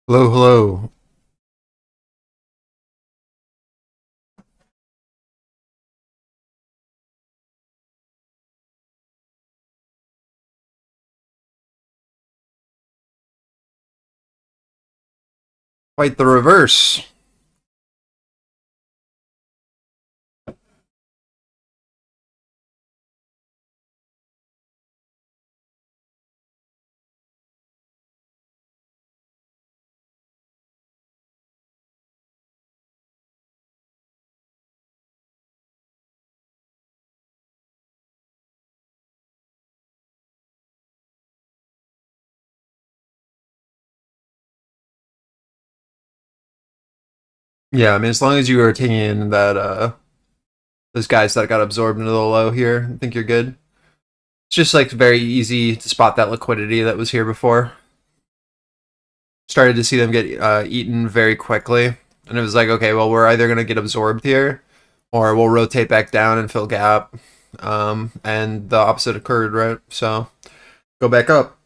Hello, hello. Quite the reverse. Yeah, I mean, as long as you are taking in that, those guys that got absorbed into the low here, I think you're good. It's just like very easy to spot that liquidity that was here before. Started to see them get eaten very quickly, and it was like, okay, well, we're either gonna get absorbed here, or we'll rotate back down and fill gap. And the opposite occurred, right? So go back up.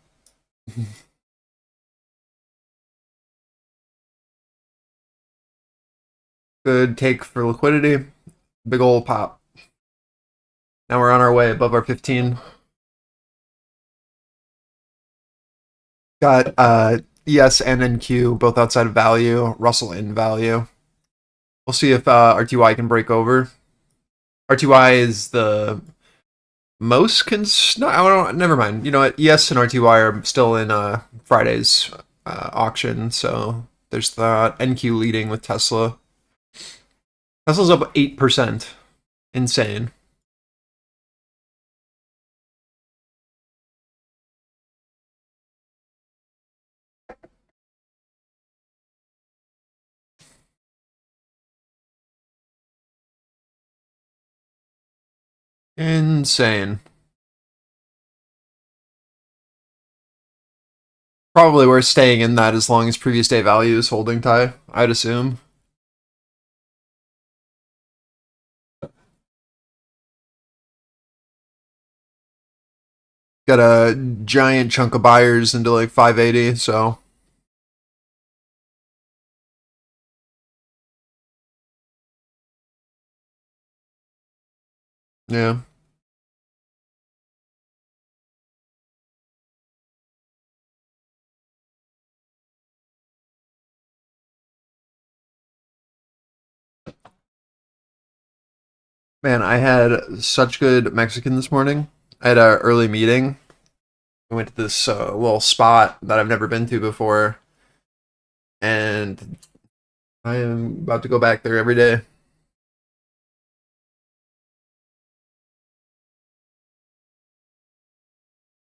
Good take for liquidity. Big old pop. Now we're on our way above our 15. Got ES and NQ both outside of value. Russell in value. We'll see if RTY can break over. RTY is the most no, I don't. Never mind. You know what? ES and RTY are still in Friday's auction, so there's that. NQ leading with Tesla. Tesla's up 8%. Insane. Insane. Probably worth staying in that as long as previous day value is holding tie, I'd assume. Got a giant chunk of buyers into like 580, so yeah. Man, I had such good Mexican this morning. I had an early meeting. We went to this little spot that I've never been to before, and I am about to go back there every day.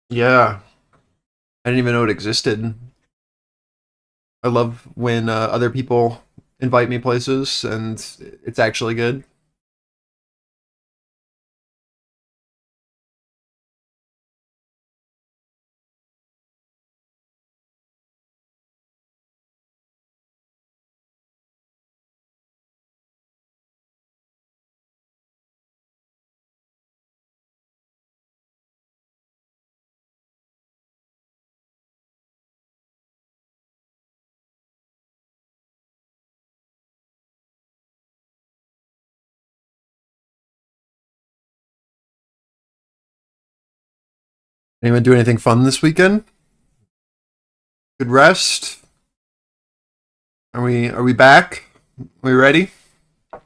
Yeah, I didn't even know it existed. I love when other people invite me places and it's actually good. Anyone do anything fun this weekend? Good rest. Are we back? Are we ready? What's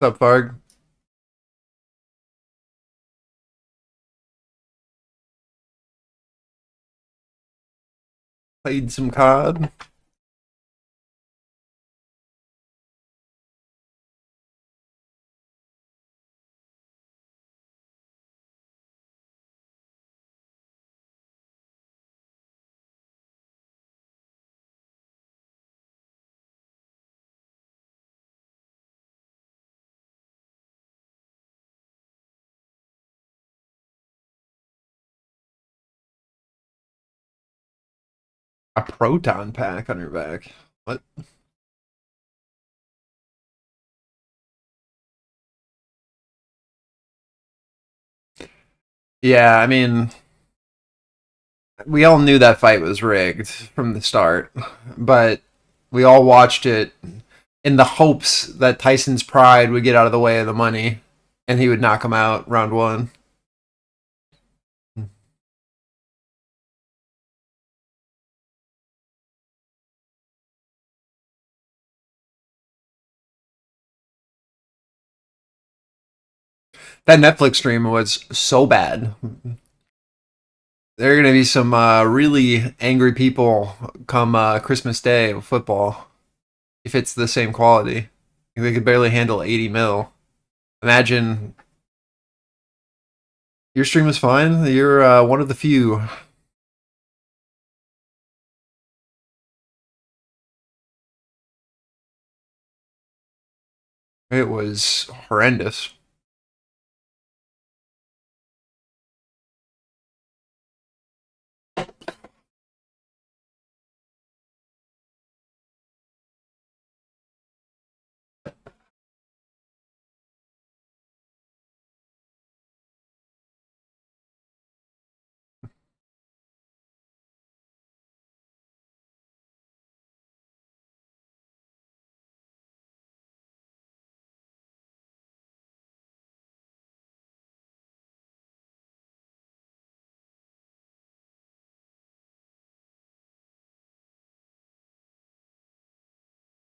up, Farg? Played some COD. A proton pack on your back. What? Yeah, I mean, we all knew that fight was rigged from the start, but we all watched it in the hopes that Tyson's pride would get out of the way of the money and he would knock him out round one. That Netflix stream was so bad. There are going to be some really angry people come Christmas Day with football if it's the same quality. They could barely handle 80 mil. Imagine your stream is fine. You're one of the few. It was horrendous.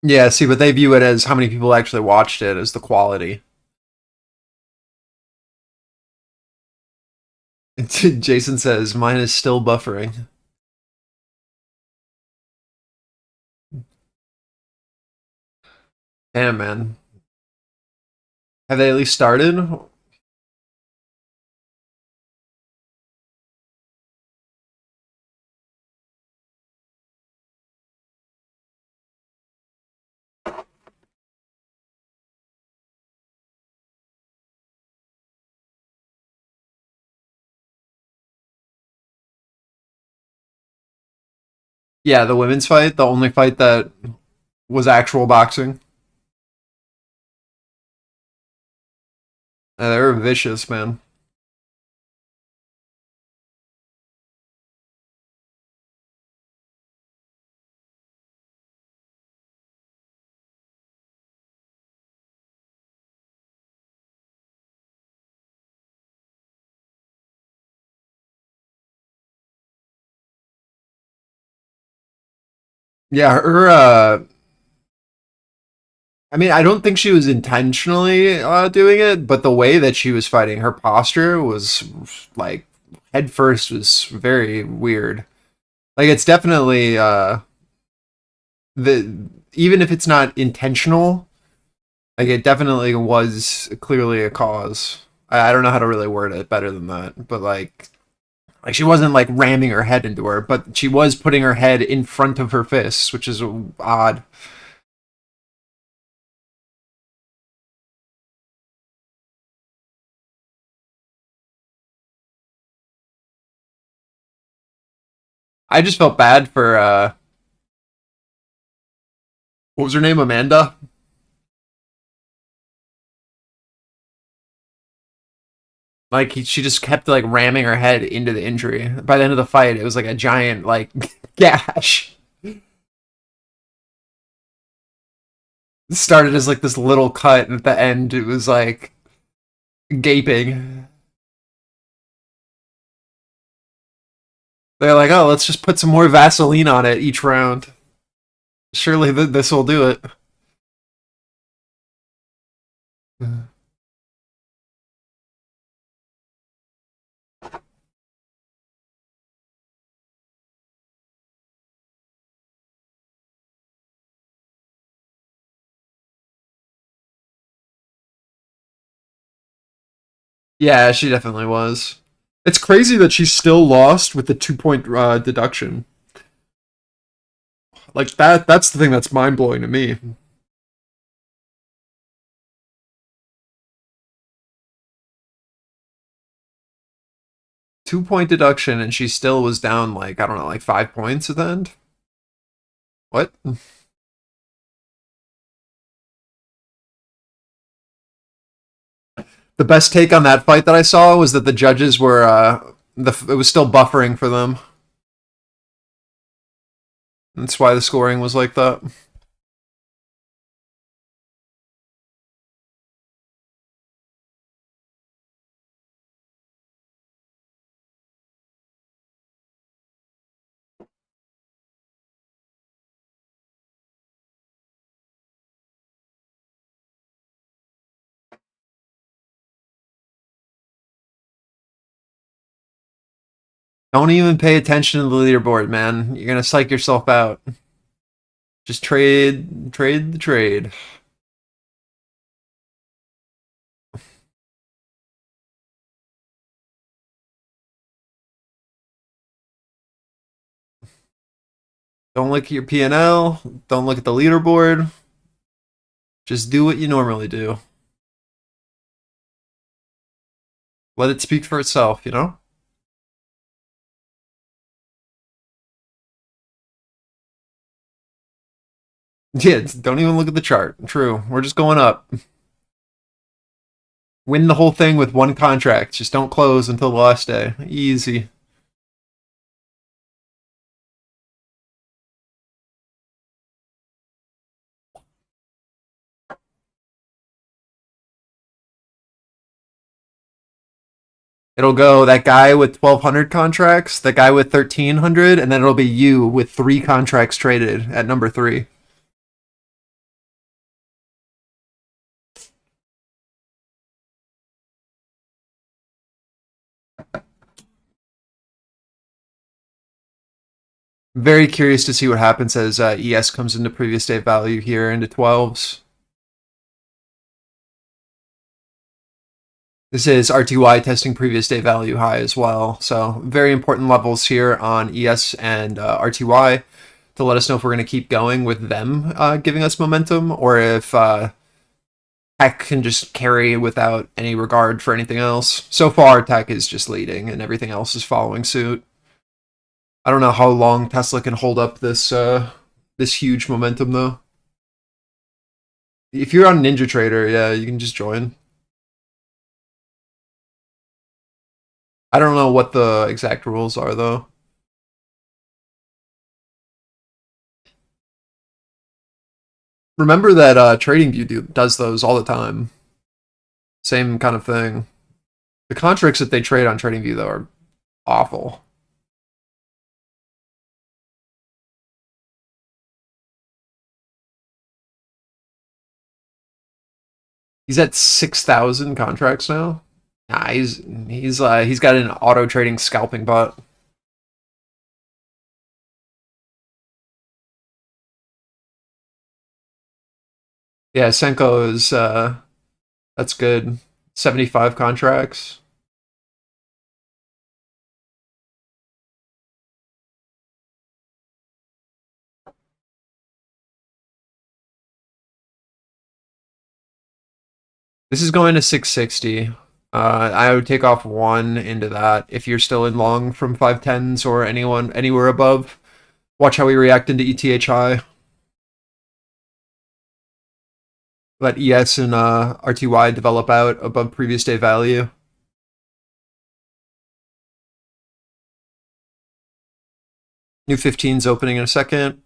Yeah, see, but they view it as how many people actually watched it as the quality. Jason says mine is still buffering. Damn, man. Have they at least started? Yeah, the women's fight, the only fight that was actual boxing. They were vicious, man. Yeah, her. I mean, I don't think she was intentionally doing it, but the way that she was fighting, her posture was like head first was very weird. Like it's definitely the even if it's not intentional, like it definitely was clearly a cause. I don't know how to really word it better than that, but like she wasn't like ramming her head into her, but she was putting her head in front of her fists, which is odd. I just felt bad for what was her name, Amanda. Like she just kept like ramming her head into the injury. By the end of the fight, it was like a giant like gash. It started as like this little cut, and at the end, it was like gaping. They're like, oh, let's just put some more Vaseline on it each round. Surely this will do it. Yeah, she definitely was. It's crazy that she still lost with the 2 point deduction. Like that's the thing that's mind blowing to me. 2 point deduction, and she still was down like I don't know, like 5 points at the end. What? The best take on that fight that I saw was that the judges were it was still buffering for them. That's why the scoring was like that. Don't even pay attention to the leaderboard, man. You're gonna psych yourself out. Just trade the trade. Don't look at your P&L. Don't look at the leaderboard. Just do what you normally do. Let it speak for itself, you know? Yeah, don't even look at the chart. True. We're just going up. Win the whole thing with one contract. Just don't close until the last day. Easy. It'll go that guy with 1,200 contracts, the guy with 1,300, and then it'll be you with 3 contracts traded at number 3. Very curious to see what happens as ES comes into previous day value here into 12s. This is RTY testing previous day value high as well. So very important levels here on ES and RTY to let us know if we're going to keep going with them giving us momentum, or if Tech can just carry without any regard for anything else. So far, Tech is just leading and everything else is following suit. I don't know how long Tesla can hold up this this huge momentum though. If you're on NinjaTrader, yeah, you can just join. I don't know what the exact rules are though. Remember that TradingView does those all the time. Same kind of thing. The contracts that they trade on TradingView though are awful. He's at 6,000 contracts now. Nah, he's got an auto trading scalping bot. Yeah, Senko is that's good. 75 contracts. This is going to 660. I would take off 1 into that if you're still in long from 510s or anyone anywhere above. Watch how we react into ETHI. Let ES and RTY develop out above previous day value. New 15's opening in a second.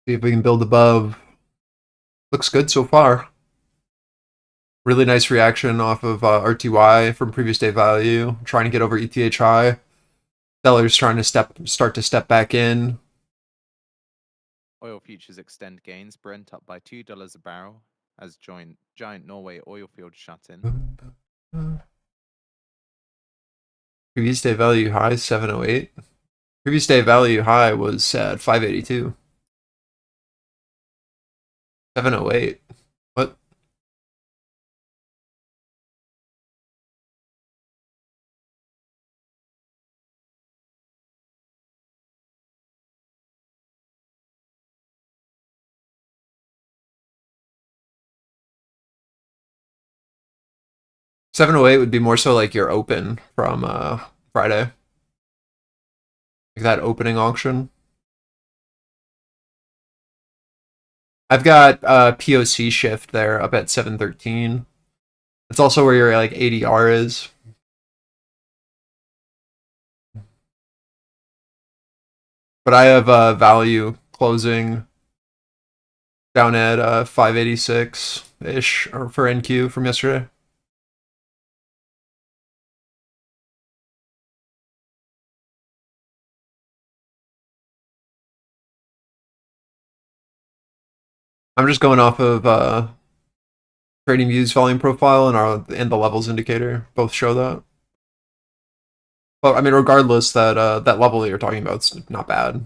See if we can build above. Looks good so far. Really nice reaction off of RTY from previous day value. Trying to get over ETHI. Sellers trying to start to step back in. Oil futures extend gains. Brent up by $2 a barrel as giant Norway oil field shut in. Previous day value high 708. Previous day value high was at 582. 708. What? 708 would be more so like your open from Friday. Like that opening auction. I've got POC shift there up at 713. It's also where your like ADR is. But I have value closing down at 586-ish or for NQ from yesterday. I'm just going off of trading views volume profile and the levels indicator. Both show that. But I mean, regardless, that level that you're talking about is not bad.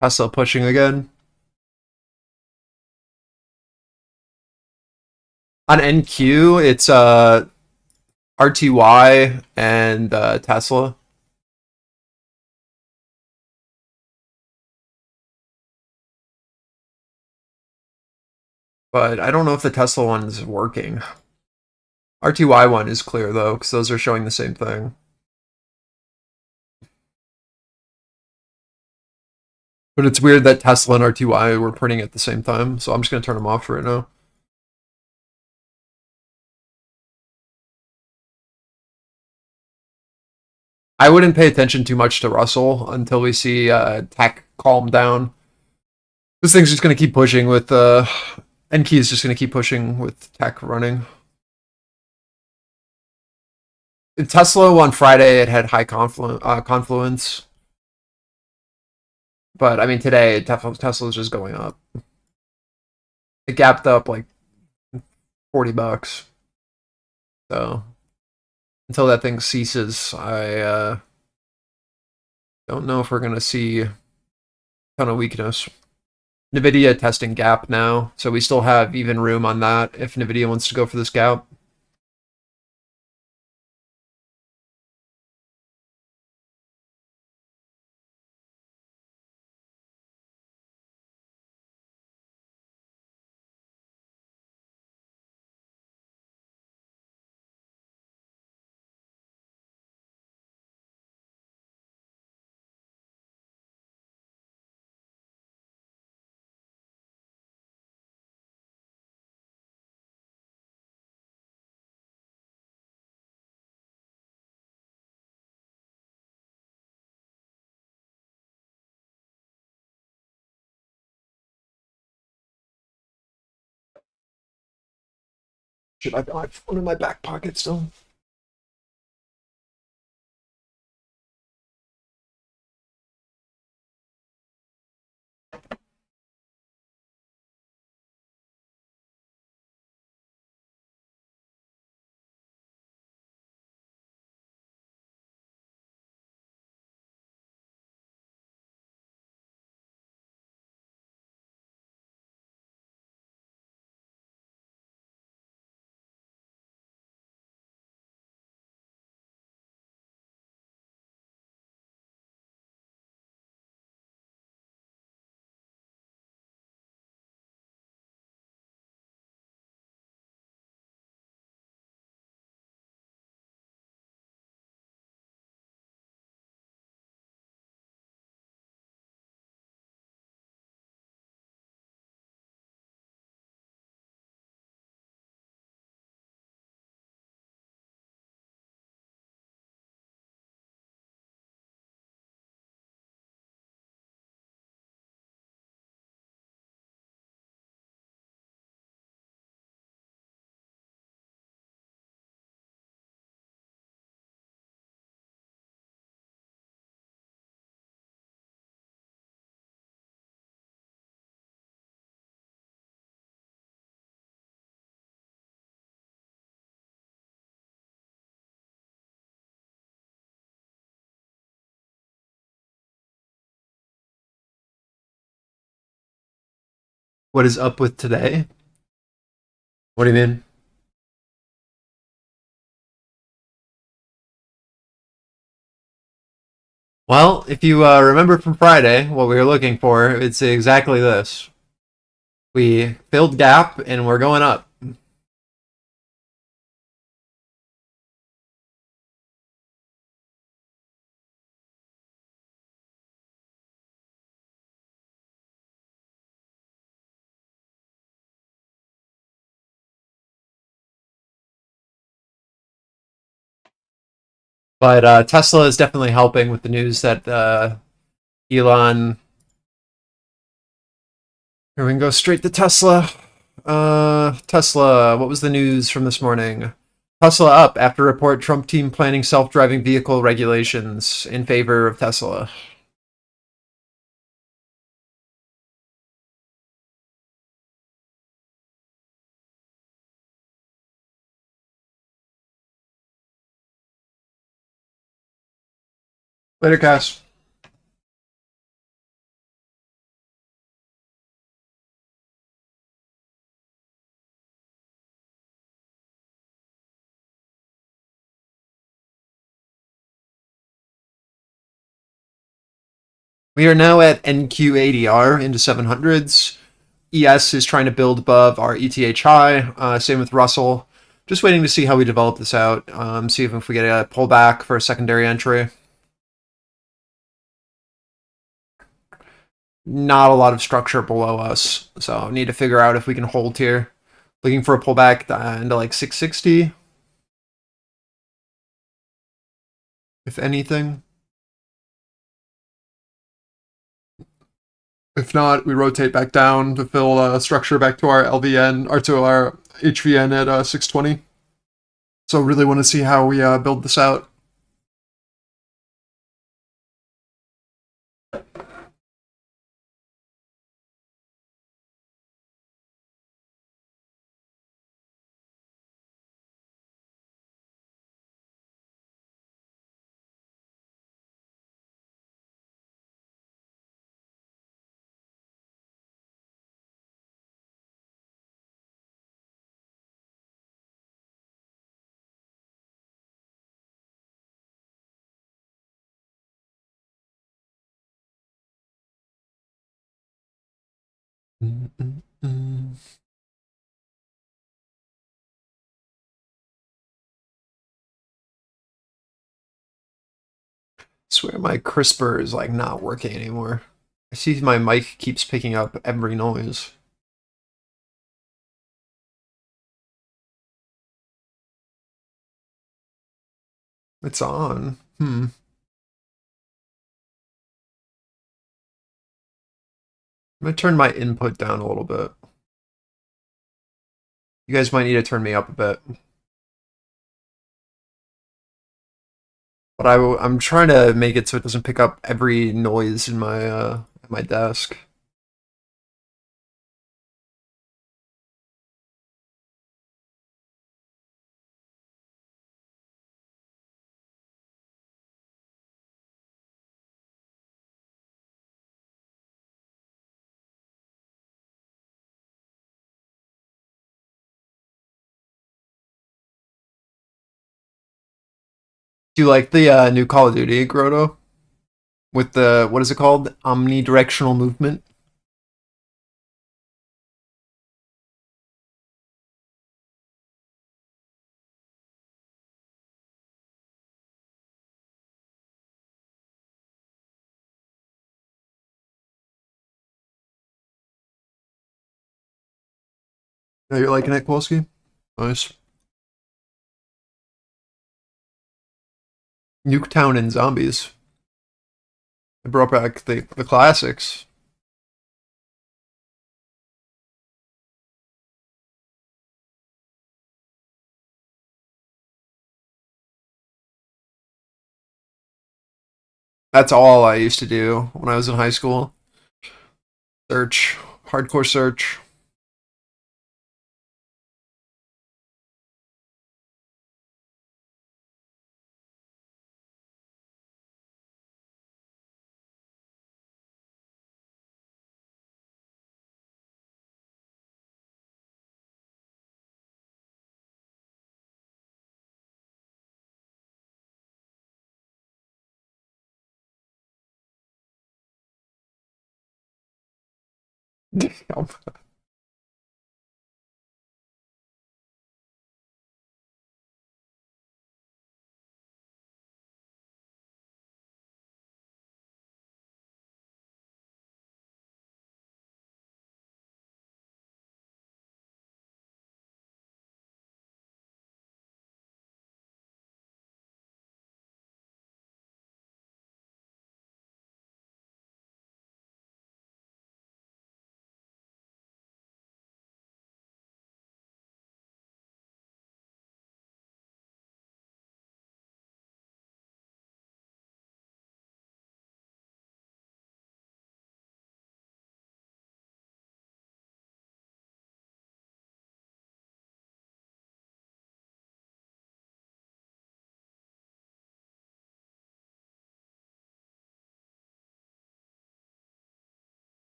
Tesla pushing again. On NQ, it's RTY and Tesla. But I don't know if the Tesla one is working. RTY one is clear though, because those are showing the same thing. But it's weird that Tesla and RTY were printing at the same time, so I'm just going to turn them off right now. I wouldn't pay attention too much to Russell until we see tech calm down. This thing's just going to keep pushing with NQ is just going to keep pushing with tech running. In Tesla on Friday, it had high confluence. But I mean, today Tesla's just going up. It gapped up like $40. So until that thing ceases, I don't know if we're gonna see a ton of weakness. Nvidia testing gap now, so we still have even room on that if Nvidia wants to go for this gap. Should I have my phone in my back pocket still? What is up with today? What do you mean? Well, if you remember from Friday, what we were looking for, it's exactly this. We filled gap and we're going up. But Tesla is definitely helping with the news that Elon. Here we can go straight to Tesla. Tesla, what was the news from this morning? Tesla up after report Trump team planning self-driving vehicle regulations in favor of Tesla. Later, Cass. We are now at NQ80R into 700s. ES is trying to build above our ETH high. Same with Russell. Just waiting to see how we develop this out. See if we get a pullback for a secondary entry. Not a lot of structure below us, so need to figure out if we can hold here. Looking for a pullback into like 660, if anything. If not, we rotate back down to fill structure back to our LVN or to our HVN at 620. So really want to see how we build this out. Swear my crisper is like not working anymore. I see my mic keeps picking up every noise. It's on. I'm gonna turn my input down a little bit. You guys might need to turn me up a bit. But I'm trying to make it so it doesn't pick up every noise in my desk. Do you like the new Call of Duty, Grotto? With the, what is it called? Omnidirectional movement? Yeah, you're liking it, Kowalski? Nice. Nuketown and Zombies. They brought back the classics. That's all I used to do when I was in high school. Search. Hardcore search. Damn.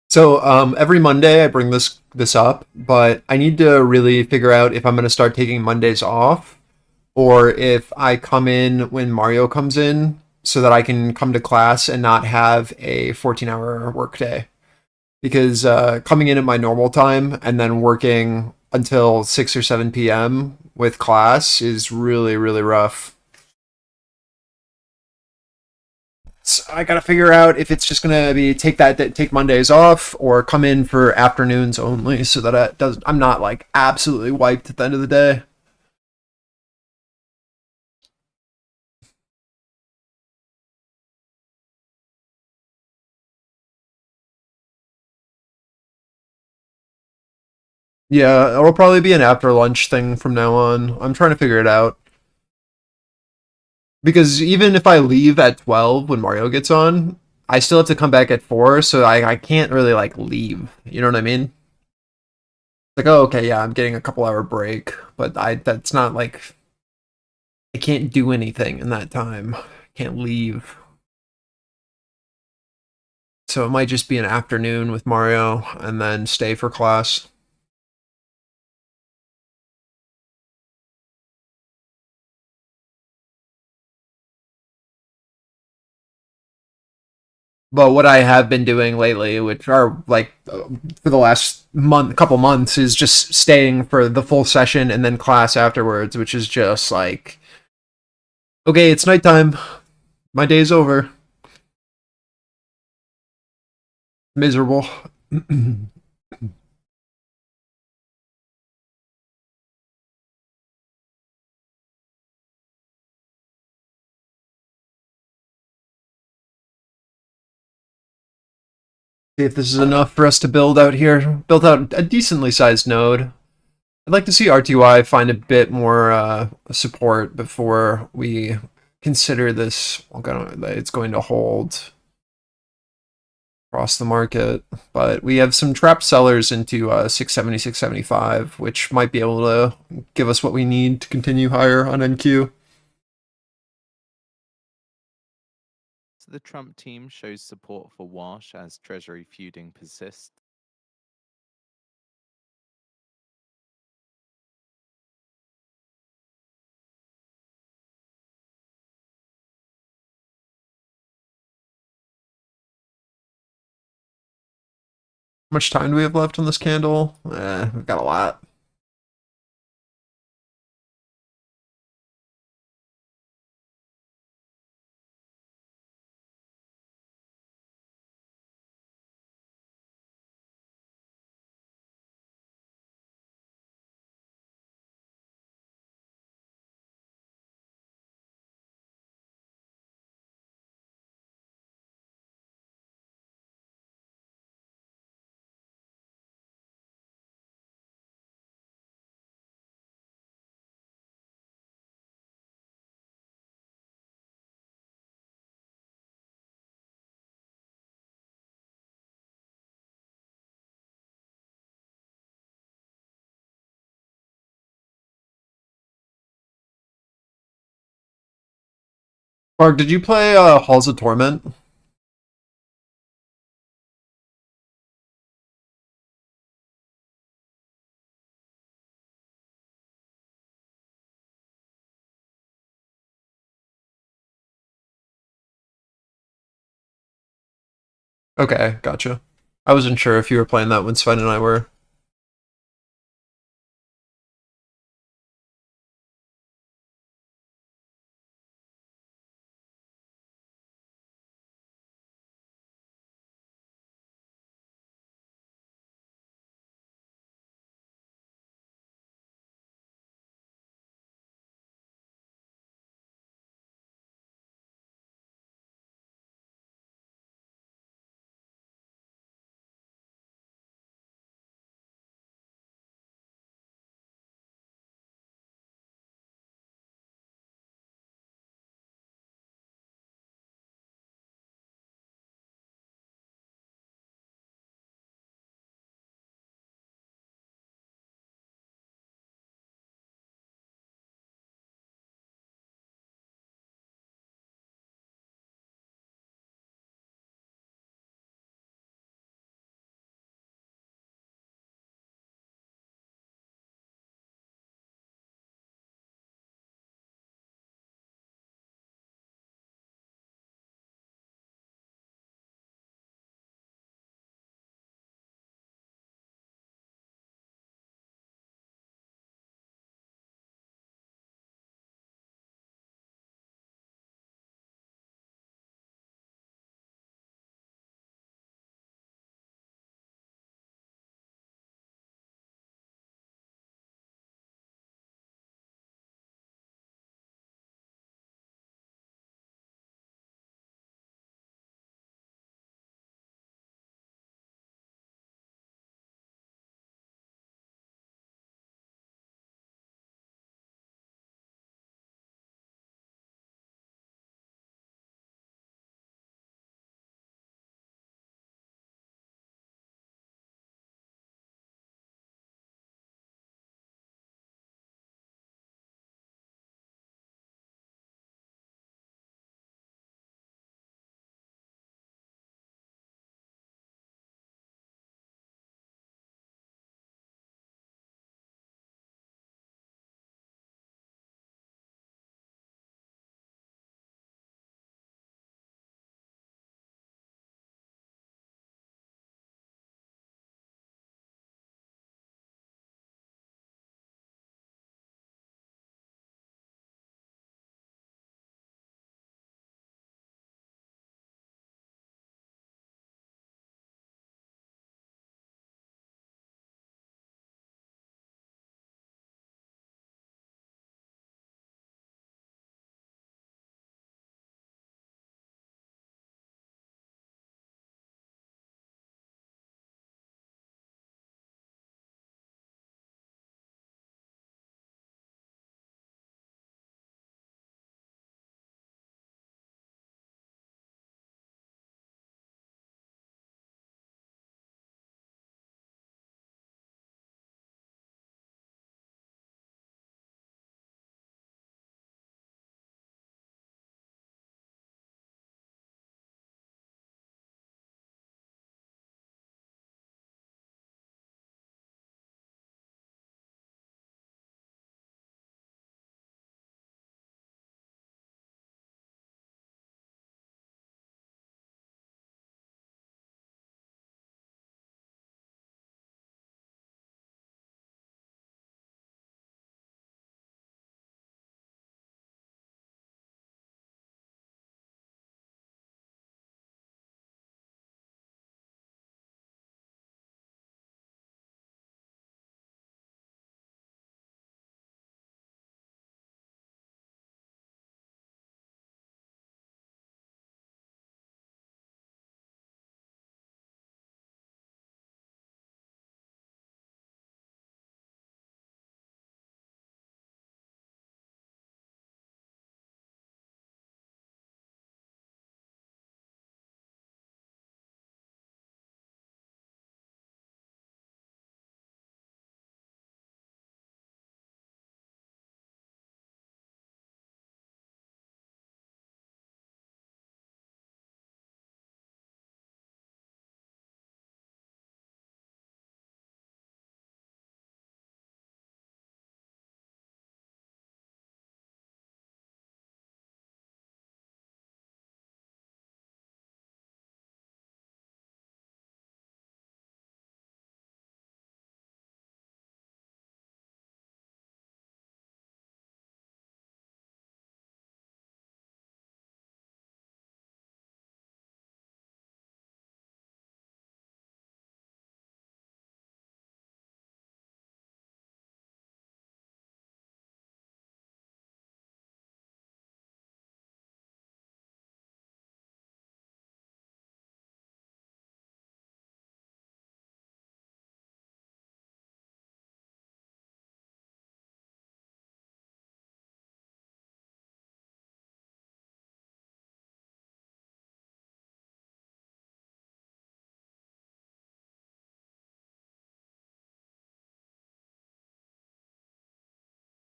So every Monday I bring this up, but I need to really figure out if I'm going to start taking Mondays off or if I come in when Mario comes in so that I can come to class and not have a 14-hour workday. Because coming in at my normal time and then working until 6 or 7 p.m. with class is really, really rough. So I gotta figure out if it's just gonna be take Mondays off or come in for afternoons only, so that I'm not like absolutely wiped at the end of the day. Yeah, it'll probably be an after lunch thing from now on. I'm trying to figure it out because even if I leave at 12 when Mario gets on, I still have to come back at 4, so I can't really like leave. You know what I mean? Like, oh, okay, yeah, I'm getting a couple hour break, but I that's not like I can't do anything in that time. I can't leave. So it might just be an afternoon with Mario and then stay for class. But what I have been doing lately, which are like for the last couple months, is just staying for the full session and then class afterwards, which is just like, okay, it's nighttime. My day's over. Miserable. See if this is enough for us to build out here. Built out a decently sized node. I'd like to see RTY find a bit more support before we consider this. It's going to hold across the market, but we have some trapped sellers into 670, 675, which might be able to give us what we need to continue higher on NQ. So the Trump team shows support for Wash as Treasury feuding persists. How much time do we have left on this candle? We've got a lot. Mark, did you play Halls of Torment? Okay, gotcha. I wasn't sure if you were playing that when Sven and I were.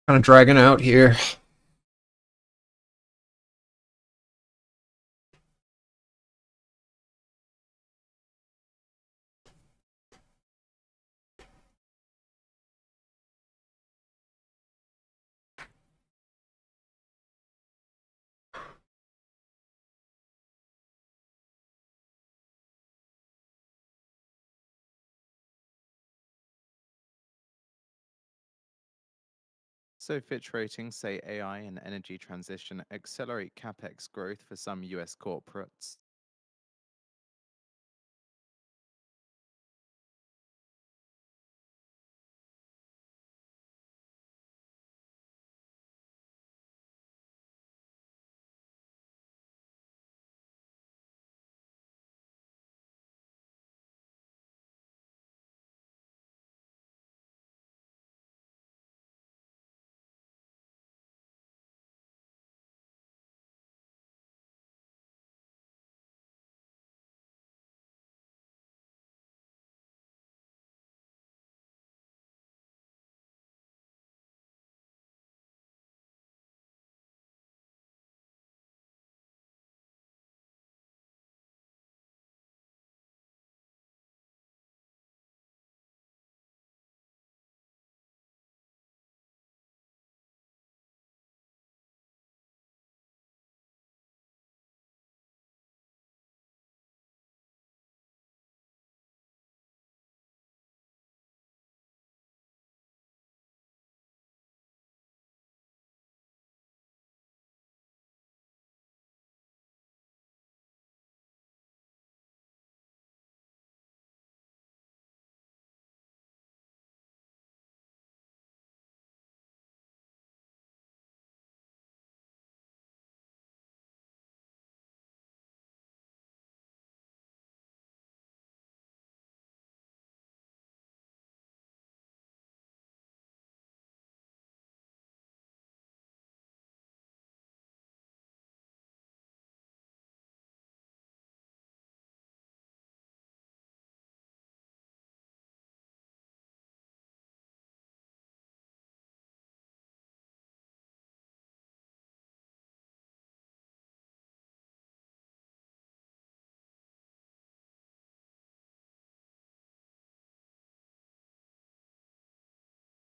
Kind of dragging out here. So Fitch ratings say AI and energy transition accelerate capex growth for some US corporates.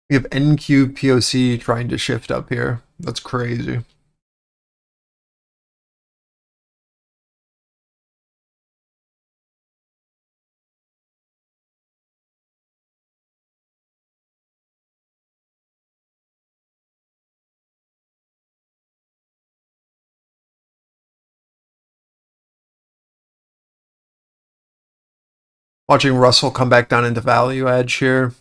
We have NQ POC trying to shift up here. That's crazy. Watching Russell come back down into value edge here.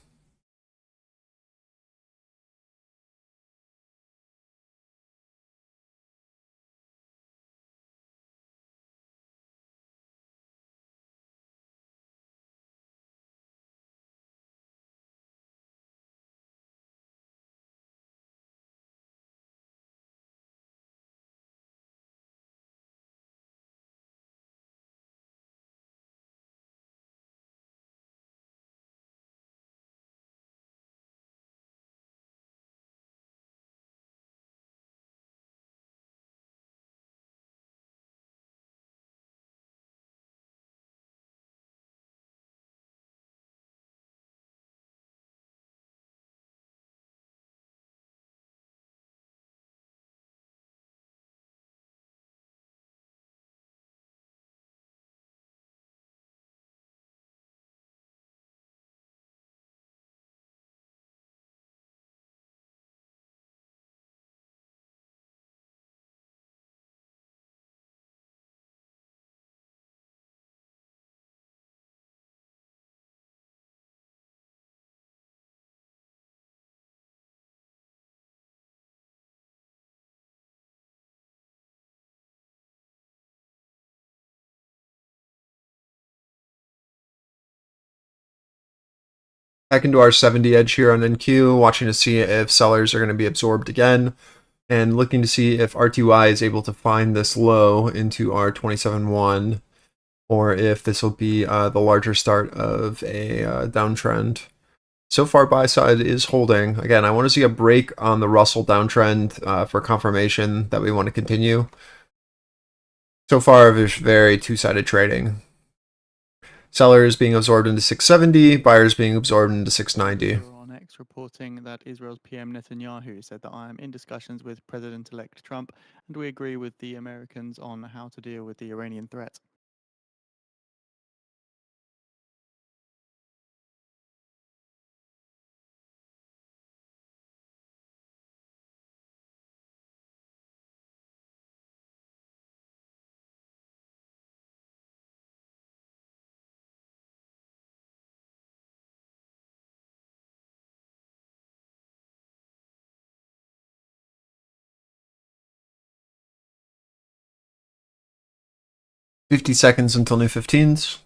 Back into our 70 edge here on NQ, watching to see if sellers are going to be absorbed again, and looking to see if RTY is able to find this low into our 27.1, or if this will be the larger start of a downtrend. So far, buy side is holding. Again, I want to see a break on the Russell downtrend for confirmation that we want to continue. So far, there's very two-sided trading. Sellers being absorbed into 670, buyers being absorbed into 690. On X reporting that Israel's PM Netanyahu said that I am in discussions with President-elect Trump and we agree with the Americans on how to deal with the Iranian threat. $50 seconds until new 15s.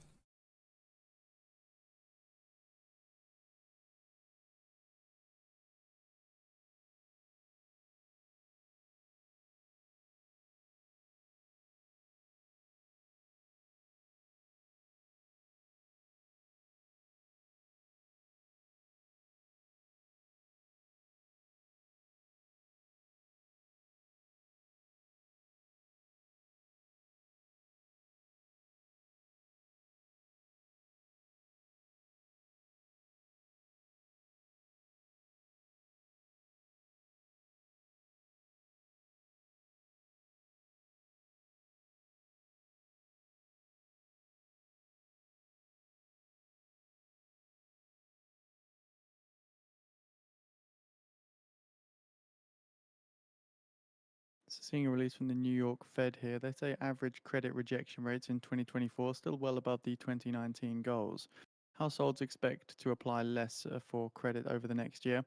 Seeing a release from the New York Fed here, they say average credit rejection rates in 2024 still well above the 2019 goals. Households expect to apply less for credit over the next year.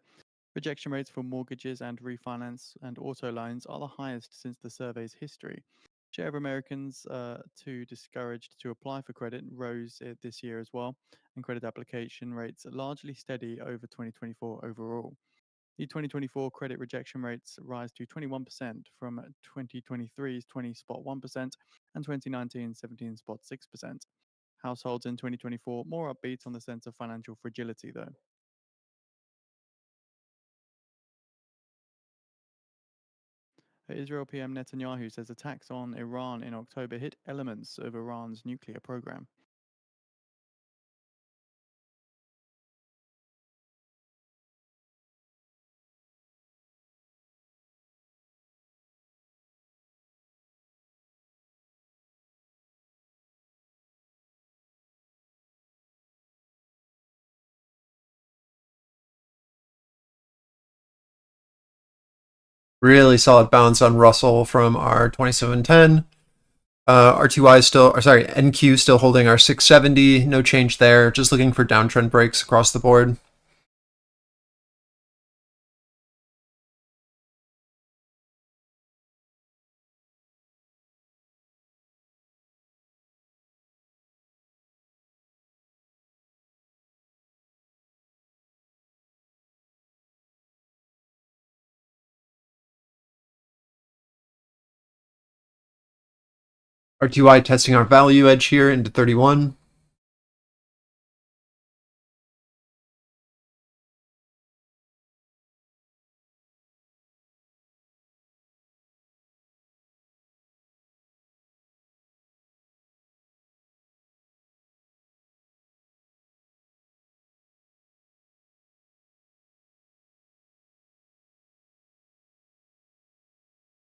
Rejection rates for mortgages and refinance and auto loans are the highest since the survey's history. Share of Americans too discouraged to apply for credit rose this year as well, and credit application rates largely steady over 2024 overall. The 2024 credit rejection rates rise to 21% from 2023's 20.1% and 2019's 17.6%. Households in 2024 more upbeat on the sense of financial fragility, though. Israel PM Netanyahu says attacks on Iran in October hit elements of Iran's nuclear program. Really solid bounce on Russell from our 2710. RTY is still, or sorry, NQ still holding our 670. No change there. Just looking for downtrend breaks across the board. RTY testing our value edge here into 31.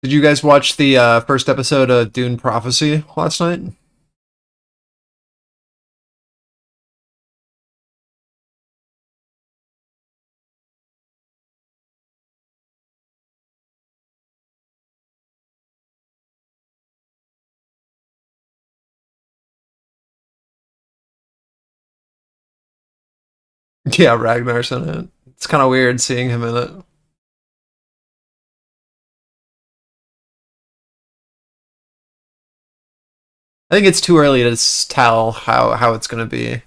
Did you guys watch the first episode of Dune Prophecy last night? Yeah, Ragnar's in it. It's kind of weird seeing him in it. I think it's too early to tell how it's going to be.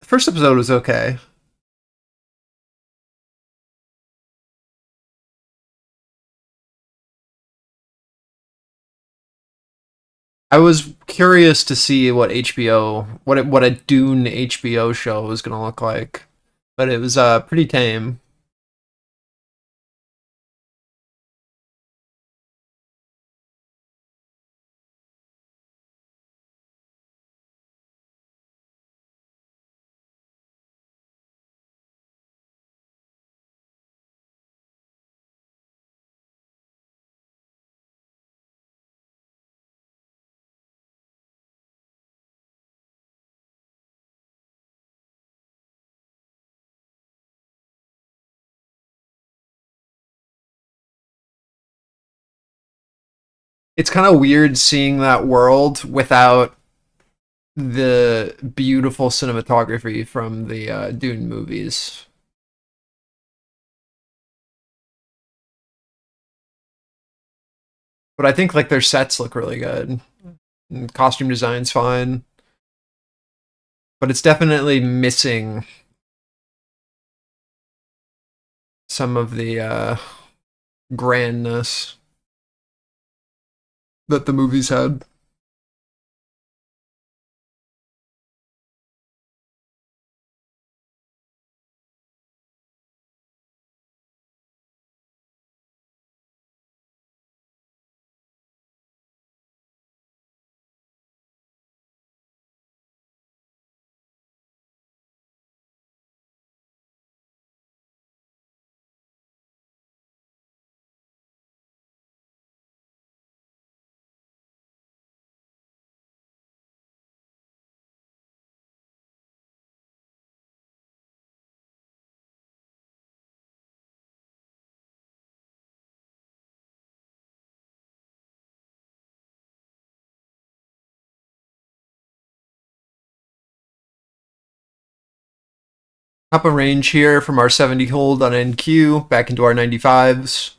The first episode was okay. I was curious to see what HBO, what a Dune HBO show was gonna look like, but it was pretty tame. It's kind of weird seeing that world without the beautiful cinematography from the Dune movies. But I think like their sets look really good. And costume design's fine. But it's definitely missing some of the grandness that the movies had. Up a range here from our 70 hold on NQ back into our 95s.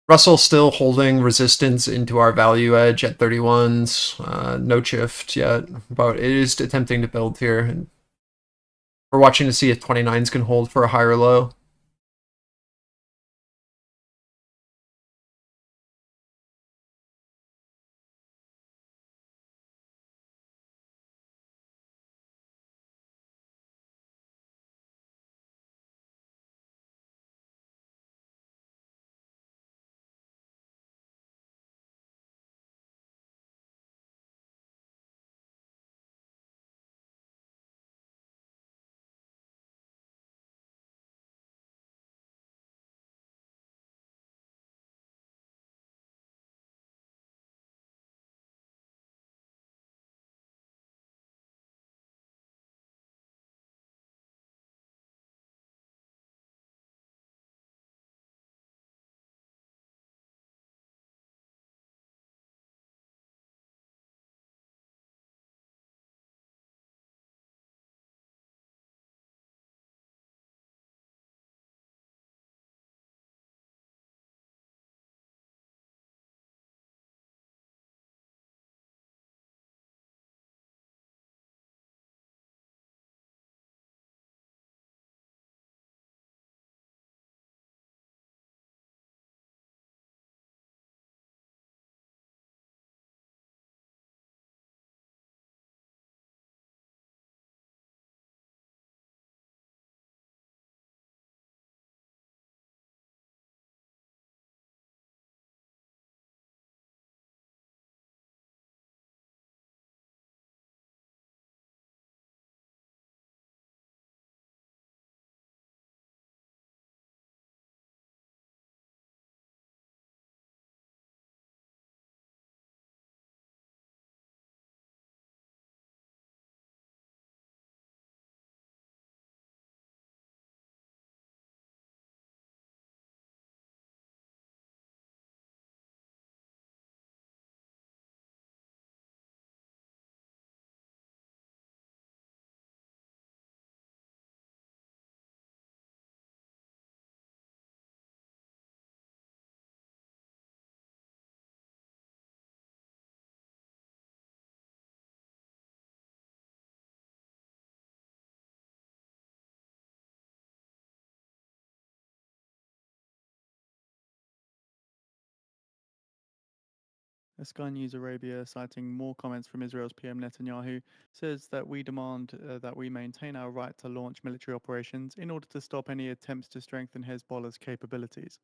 Russell still holding resistance into our value edge at 31s. No shift yet, but it is attempting to build here. And we're watching to see if 29s can hold for a higher low. Sky News Arabia, citing more comments from Israel's PM Netanyahu, says that we demand that we maintain our right to launch military operations in order to stop any attempts to strengthen Hezbollah's capabilities.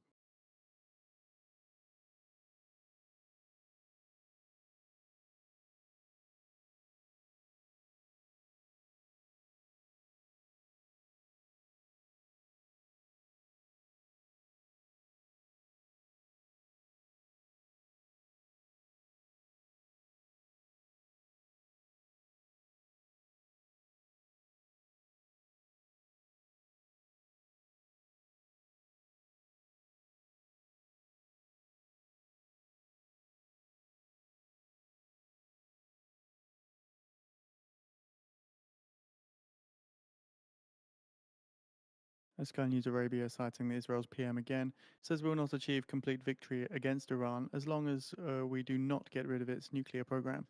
Sky News Arabia, citing Israel's PM again, says we will not achieve complete victory against Iran as long as we do not get rid of its nuclear program.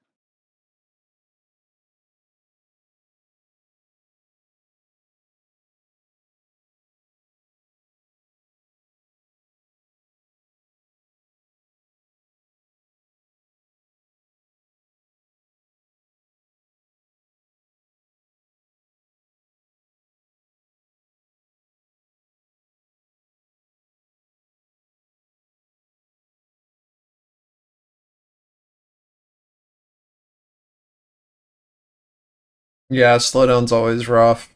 Yeah, slowdown's always rough.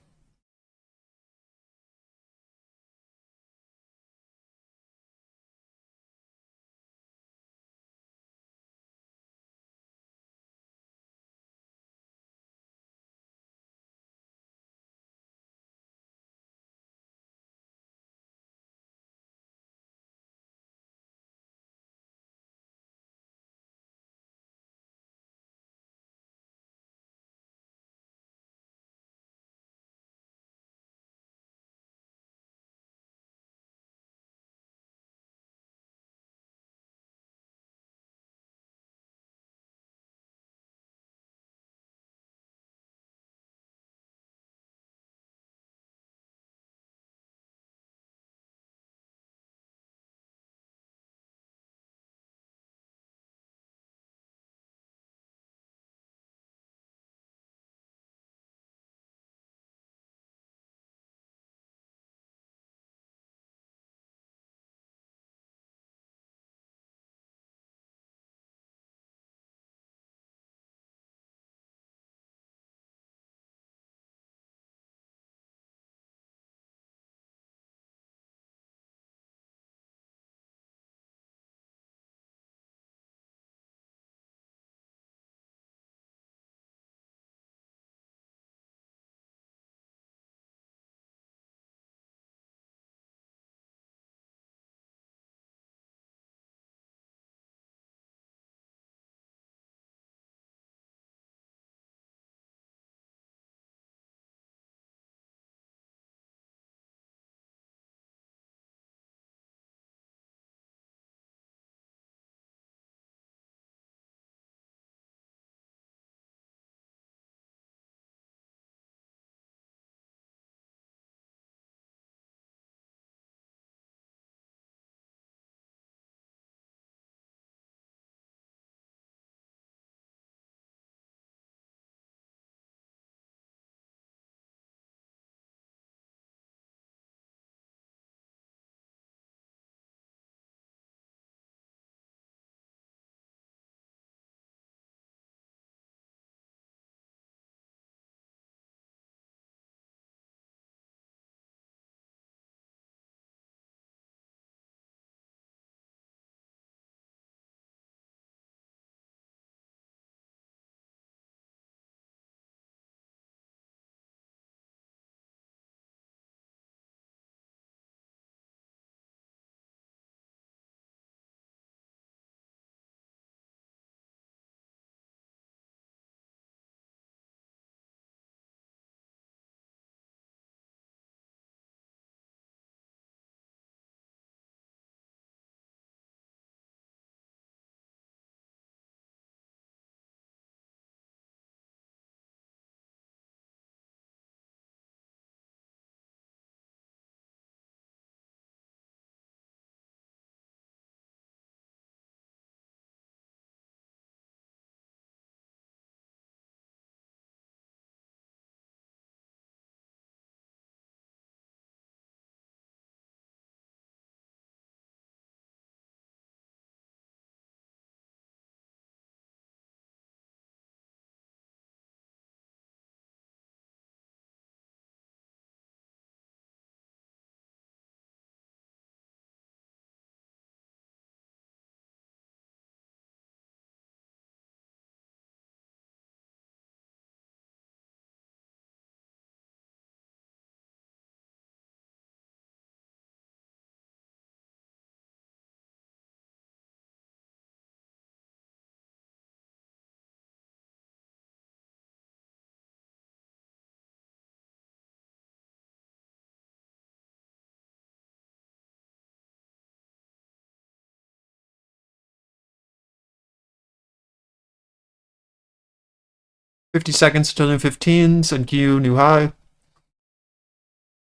50 seconds to 15s, NQ new high.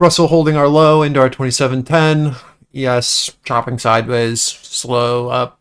Russell holding our low into our 2710. ES chopping sideways, slow up.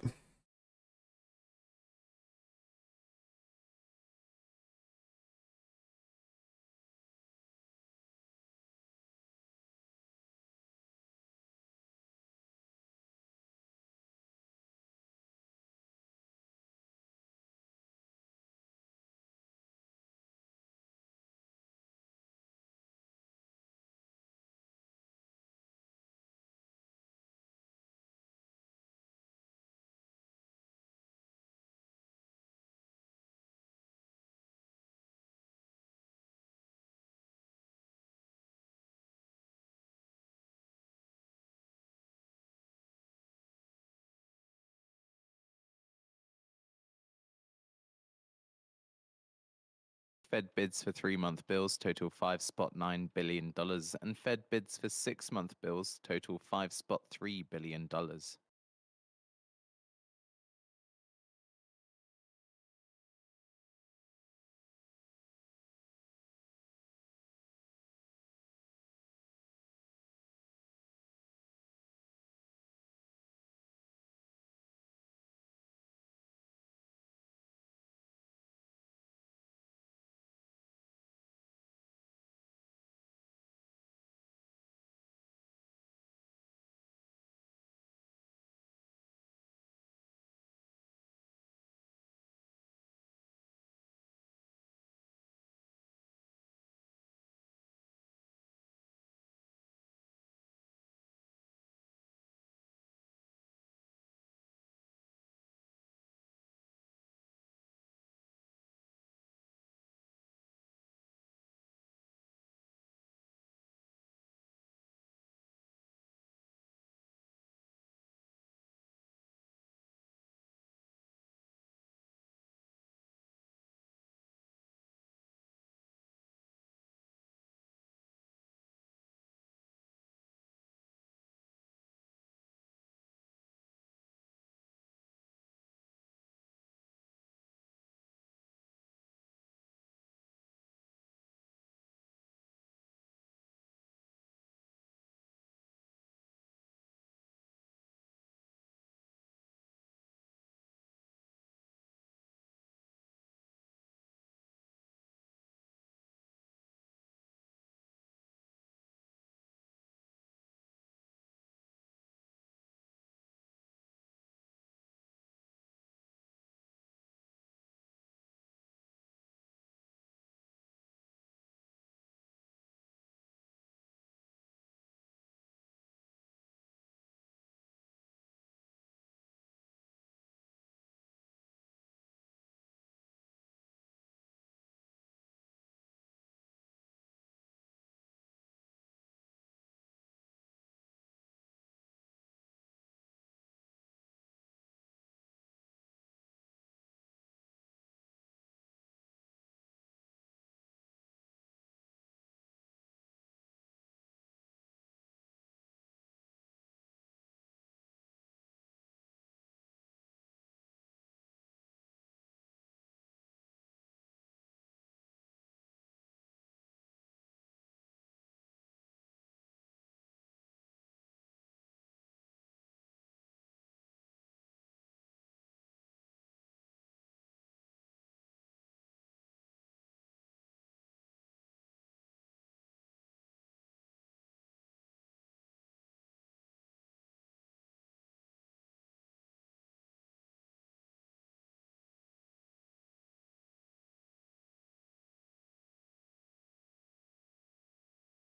Fed bids for 3-month bills total $5.9 billion, and Fed bids for 6-month bills total $5.3 billion.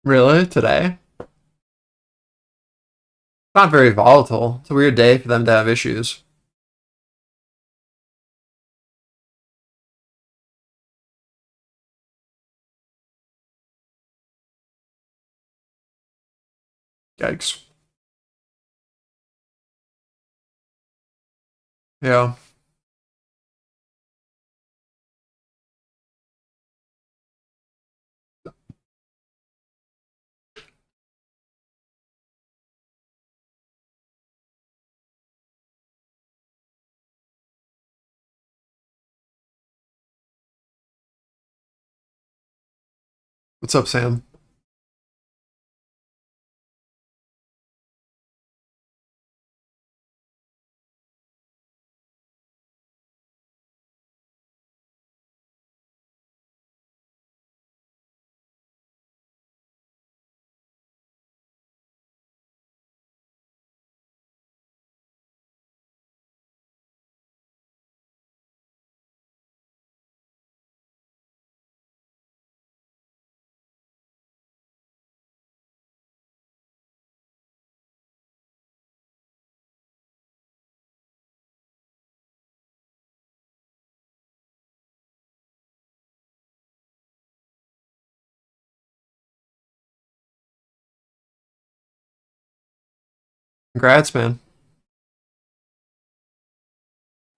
Really? Today? Not very volatile. It's a weird day for them to have issues. Yikes. Yeah. What's up, Sam? Congrats, man.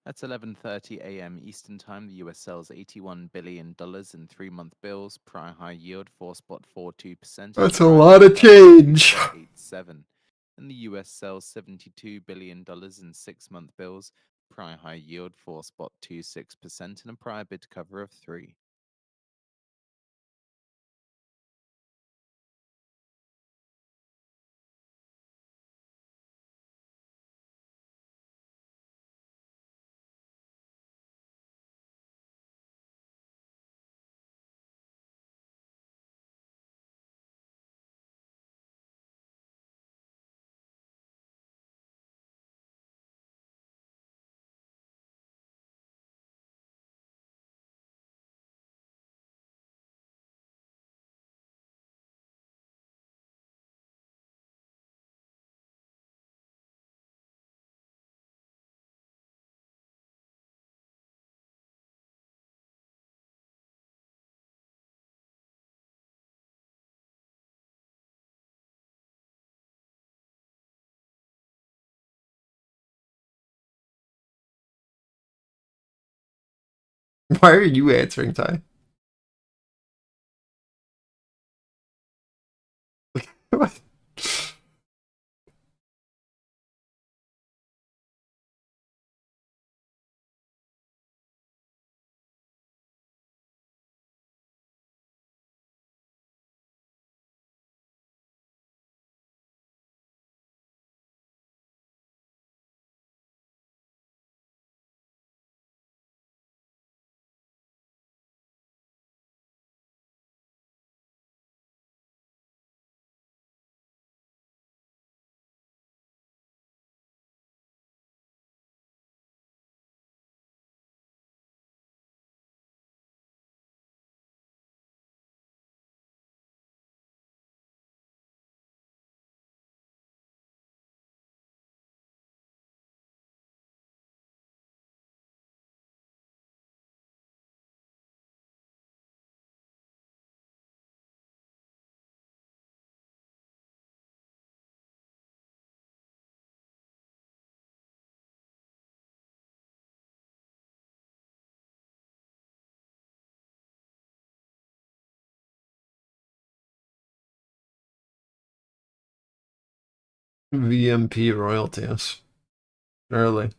That's 11:30 a.m. Eastern Time. The US sells $81 billion in 3-month bills. Prior high yield 4.42%. That's a lot of change. 87. And the US sells $72 billion in 6-month bills. Prior high yield 4.26% and a prior bid cover of 3. Why are you answering, Ty? What? VMP royalties. Early.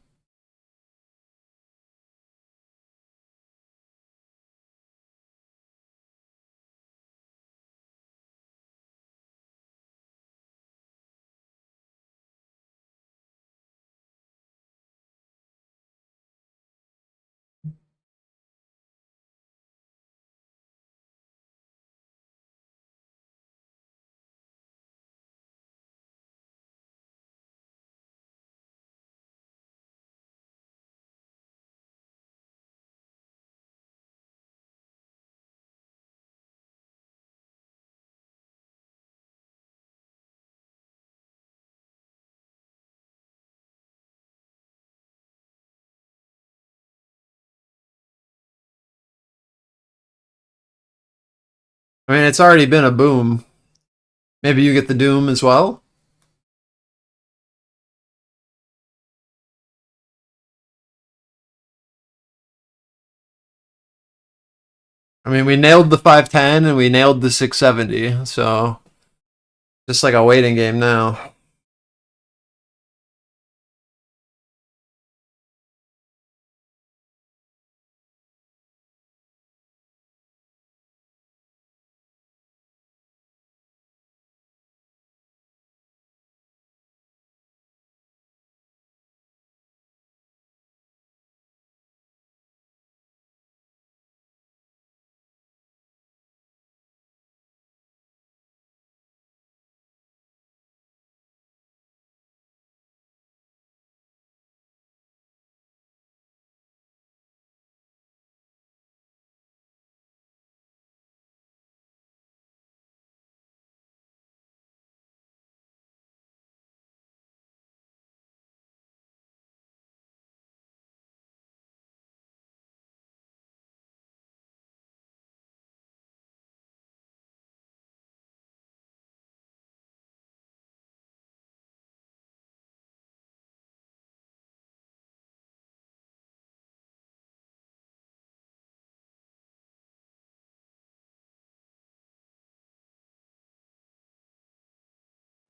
I mean, it's already been a boom. Maybe you get the doom as well? I mean, we nailed the 510 and we nailed the 670, so just like a waiting game now.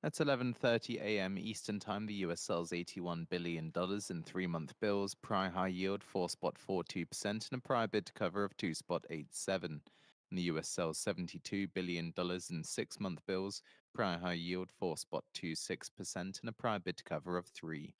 At 11:30 a.m. Eastern Time, the US sells $81 billion in 3-month bills, prior high yield 4.42%, and a prior bid to cover of 2.87. And the US sells $72 billion in 6-month bills, prior high yield 4.26%, and a prior bid to cover of 3.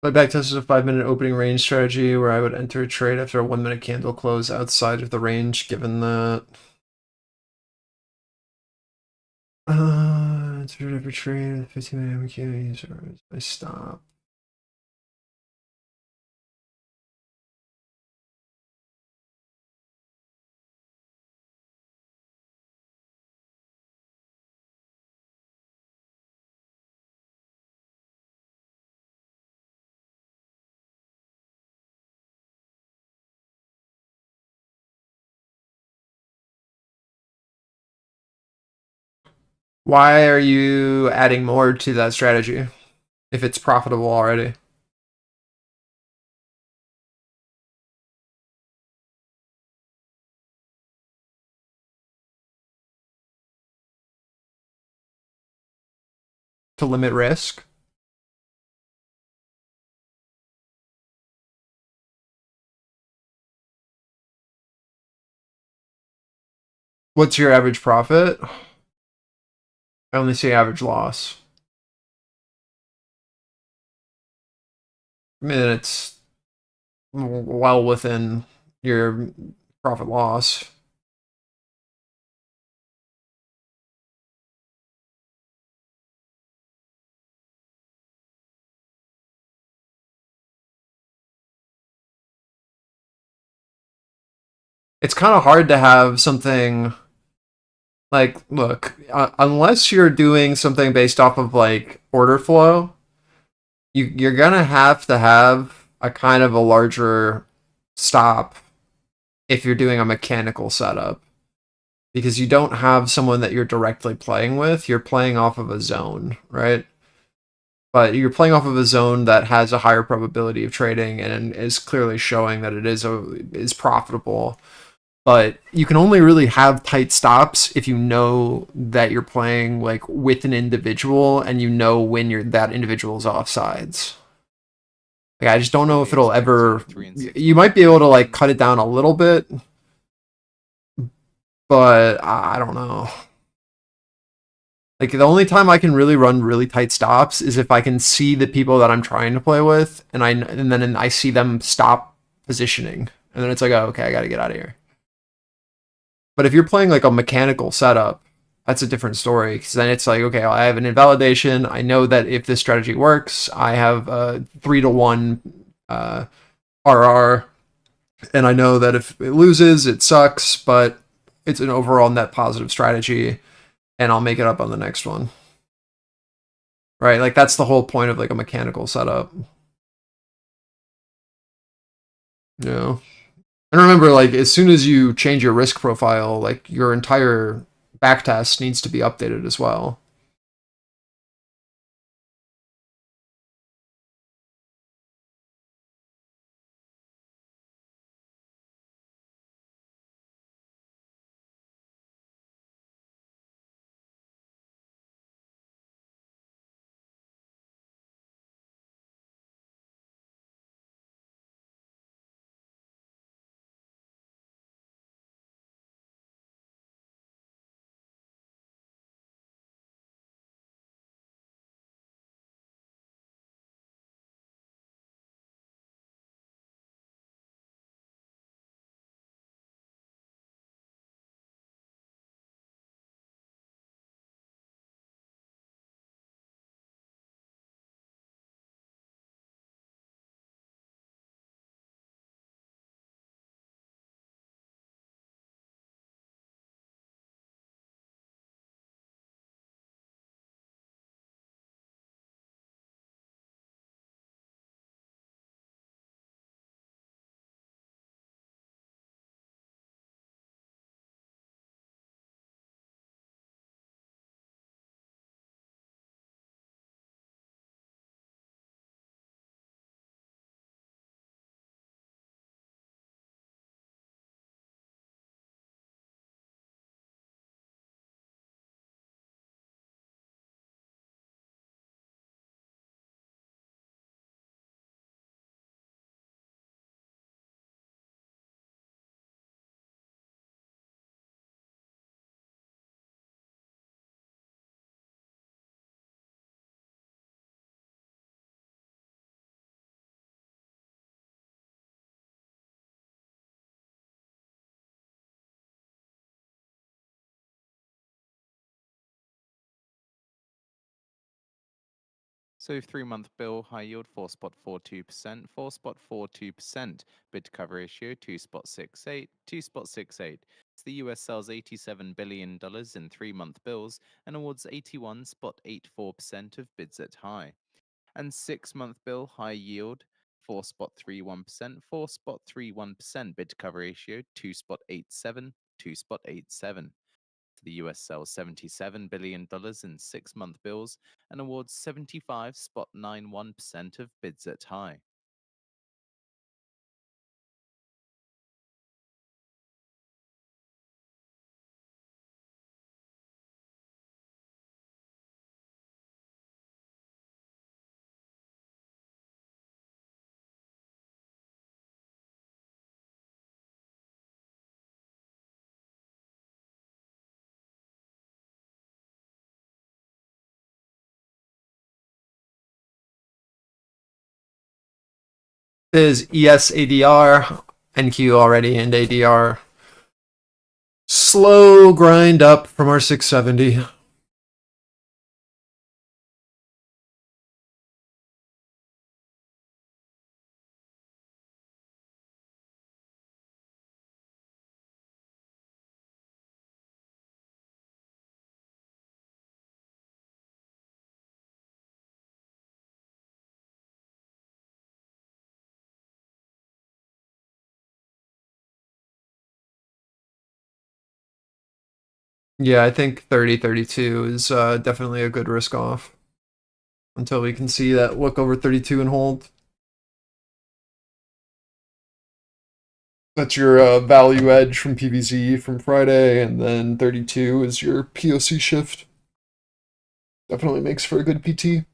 My backtest is a 5-minute opening range strategy where I would enter a trade after a 1-minute candle close outside of the range, given that. Enter every trade with 15-minute MQs or I stop. Why are you adding more to that strategy if it's profitable already? To limit risk? What's your average profit? I only see average loss. I mean, it's well within your profit loss. It's kind of hard to have something like, look, unless you're doing something based off of like order flow, you're gonna have to have a kind of a larger stop if you're doing a mechanical setup, because you don't have someone that you're directly playing with. You're playing off of a zone, right? But you're playing off of a zone that has a higher probability of trading and is clearly showing that it is profitable. But you can only really have tight stops if you know that you're playing like with an individual and you know when that individual's offsides. Like, I just don't know if it'll ever. You might be able to like cut it down a little bit, but I don't know. Like, the only time I can really run really tight stops is if I can see the people that I'm trying to play with, and then I see them stop positioning, and then it's like, oh, okay, I got to get out of here. But if you're playing like a mechanical setup, that's a different story, because then it's like, okay, I have an invalidation. I know that if this strategy works, I have a 3-to-1 RR, and I know that if it loses, it sucks, but it's an overall net positive strategy, and I'll make it up on the next one. Right? Like, that's the whole point of like a mechanical setup. You know? And remember, like, as soon as you change your risk profile, like, your entire backtest needs to be updated as well. So 3-month bill, high yield, 4.42%, 4.42%, bid to cover ratio, 2.68, 2.68. The US sells $87 billion in 3-month bills and awards 81.84% of bids at high. And 6-month bill, high yield, 4.31%, 4.31%, bid to cover ratio, 2.87, 2.87. The US sells $77 billion in 6-month bills and awards 75.91% of bids at high. Is ES, NQ already, and ADR. Slow grind up from our 670. Yeah, I think 30, 32 is definitely a good risk off until we can see that look over 32 and hold. That's your value edge from PVZ from Friday, and then 32 is your POC shift. Definitely makes for a good PT.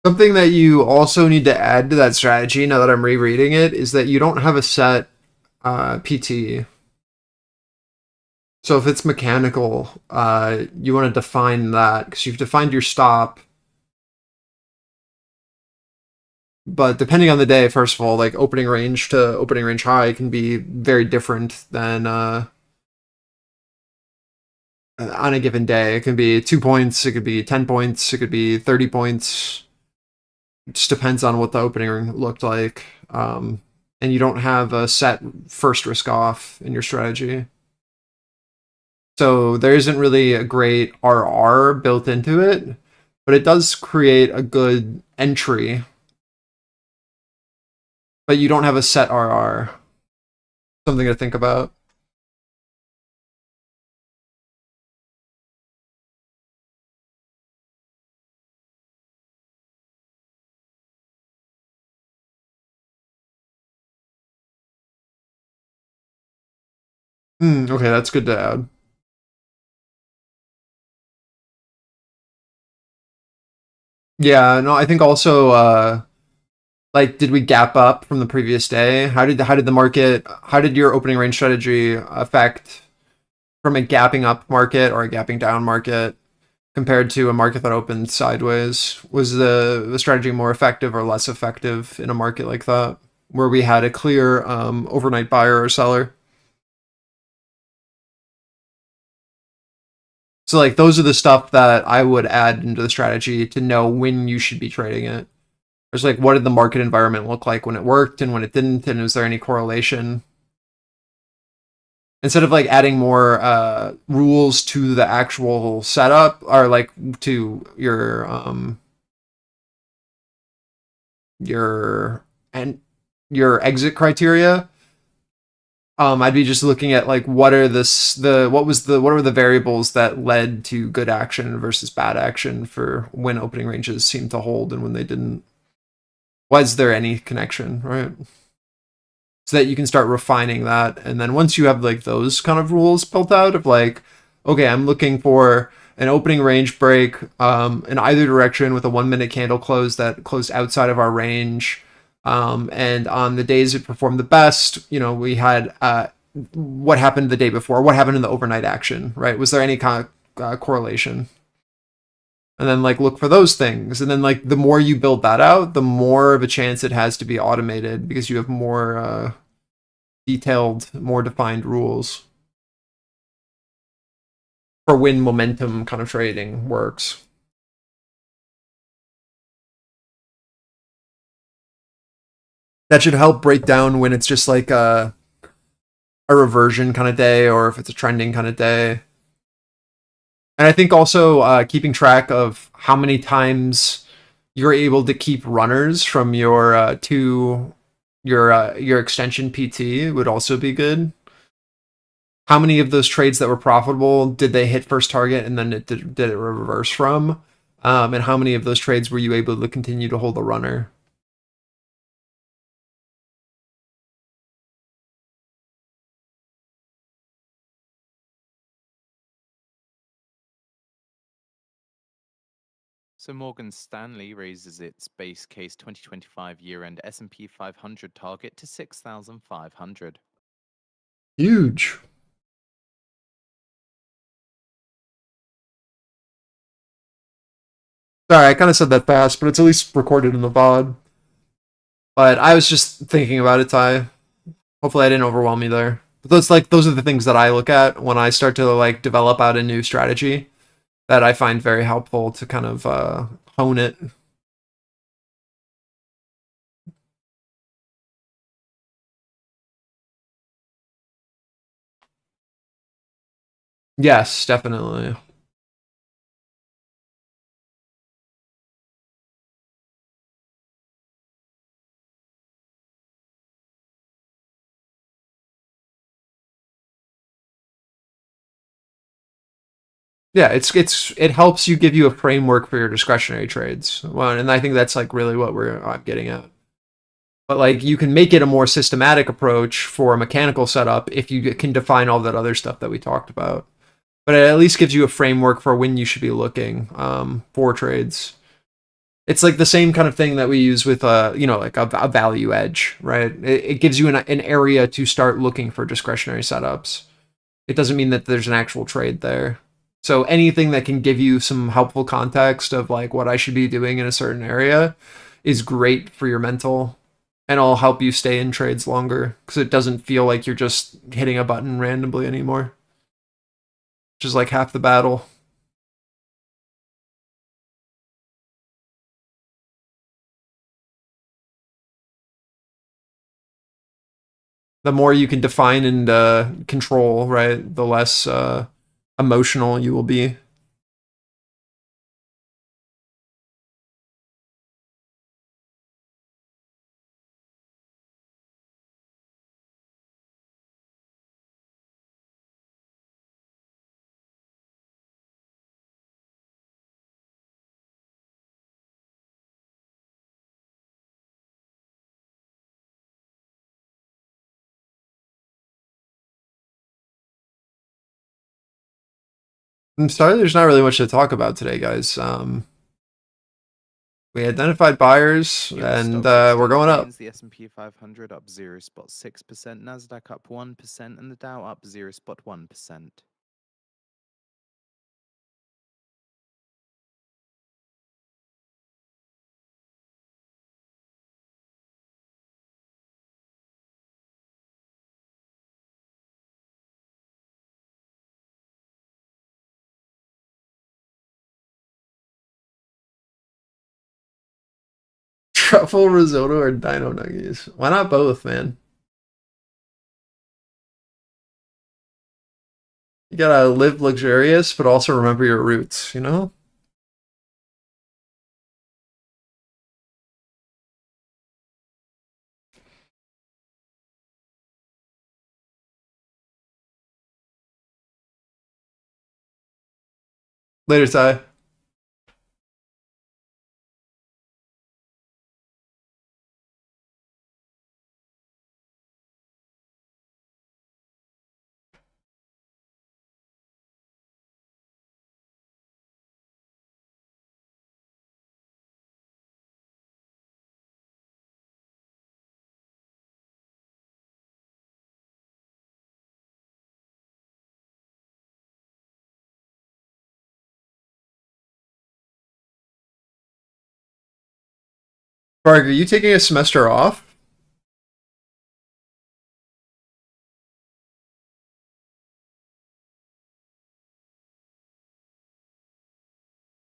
Something that you also need to add to that strategy, now that I'm rereading it, is that you don't have a set PT. So if it's mechanical, you want to define that, because you've defined your stop. But depending on the day, first of all, like opening range to opening range high can be very different than on a given day. It can be 2 points, it could be 10 points, it could be 30 points. It just depends on what the opening looked like. And you don't have a set first risk off in your strategy. So there isn't really a great RR built into it, but it does create a good entry. But you don't have a set RR. Something to think about. Okay, that's good to add. Yeah, no, I think also like, did we gap up from the previous day? How did your opening range strategy affect from a gapping up market or a gapping down market compared to a market that opened sideways? Was the strategy more effective or less effective in a market like that? where we had a clear overnight buyer or seller. So like those are the stuff that I would add into the strategy to know when you should be trading it. There's like, what did the market environment look like when it worked and when it didn't, and is there any correlation? Instead of like adding more rules to the actual setup, or like to your and your exit criteria, I'd be just looking at like what are what were the variables that led to good action versus bad action for when opening ranges seemed to hold and when they didn't. Was there any connection, right? So that you can start refining that, and then once you have like those kind of rules built out of like, okay, I'm looking for an opening range break in either direction with a 1 minute candle close that closed outside of our range. And on the days it performed the best, we had what happened the day before, what happened in the overnight action, right? Was there any kind of correlation? And then like look for those things. And then like the more you build that out, the more of a chance it has to be automated because you have more detailed, more defined rules for when momentum kind of trading works. That should help break down when it's just like a reversion kind of day or if it's a trending kind of day. And I think also keeping track of how many times you're able to keep runners from your to your extension PT would also be good. How many of those trades that were profitable did they hit first target and then did it reverse from? And how many of those trades were you able to continue to hold a runner? So Morgan Stanley raises its base case 2025 year-end S&P 500 target to 6,500. Huge. Sorry, I kind of said that fast, but it's at least recorded in the VOD. But I was just thinking about it, Ty. Hopefully I didn't overwhelm you there. But those are the things that I look at when I start to like develop out a new strategy that I find very helpful to kind of hone it. Yes, definitely. Yeah, it helps you give you a framework for your discretionary trades. Well, and I think that's like really what I'm getting at. But like you can make it a more systematic approach for a mechanical setup if you can define all that other stuff that we talked about. But it at least gives you a framework for when you should be looking for trades. It's like the same kind of thing that we use with like a value edge, right? It gives you an area to start looking for discretionary setups. It doesn't mean that there's an actual trade there. So anything that can give you some helpful context of like what I should be doing in a certain area is great for your mental, and it'll help you stay in trades longer because it doesn't feel like you're just hitting a button randomly anymore, which is like half the battle. The more you can define and control, right, the less emotional you will be. I'm sorry, there's not really much to talk about today, guys. We identified buyers, US and stocks we're going up. gains, the S&P 500 up 0.6%, Nasdaq up 1%, and the Dow up 0.1%. Truffle risotto or dino nuggies? Why not both, man? You gotta live luxurious, but also remember your roots, you know? Later, Ty. Parker, are you taking a semester off?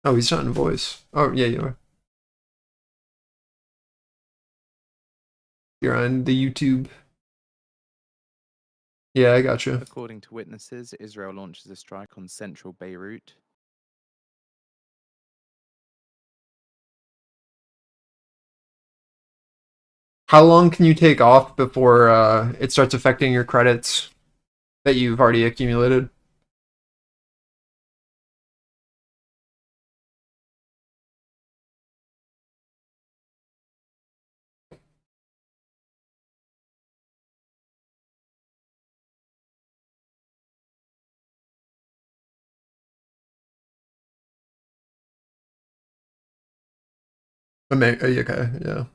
Oh, he's not in voice. Oh, yeah, you are. You're on the YouTube. Yeah, I got you. According to witnesses, Israel launches a strike on central Beirut. How long can you take off before it starts affecting your credits that you've already accumulated? Okay, yeah.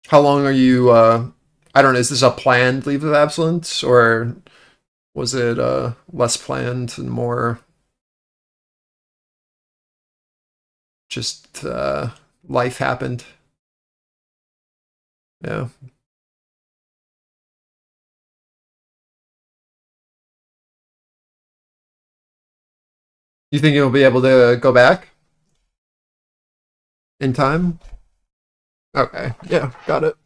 How long are you, I don't know, is this a planned leave of absence, or was it less planned and more just life happened? Yeah. You think you'll be able to go back in time? Okay, yeah, got it.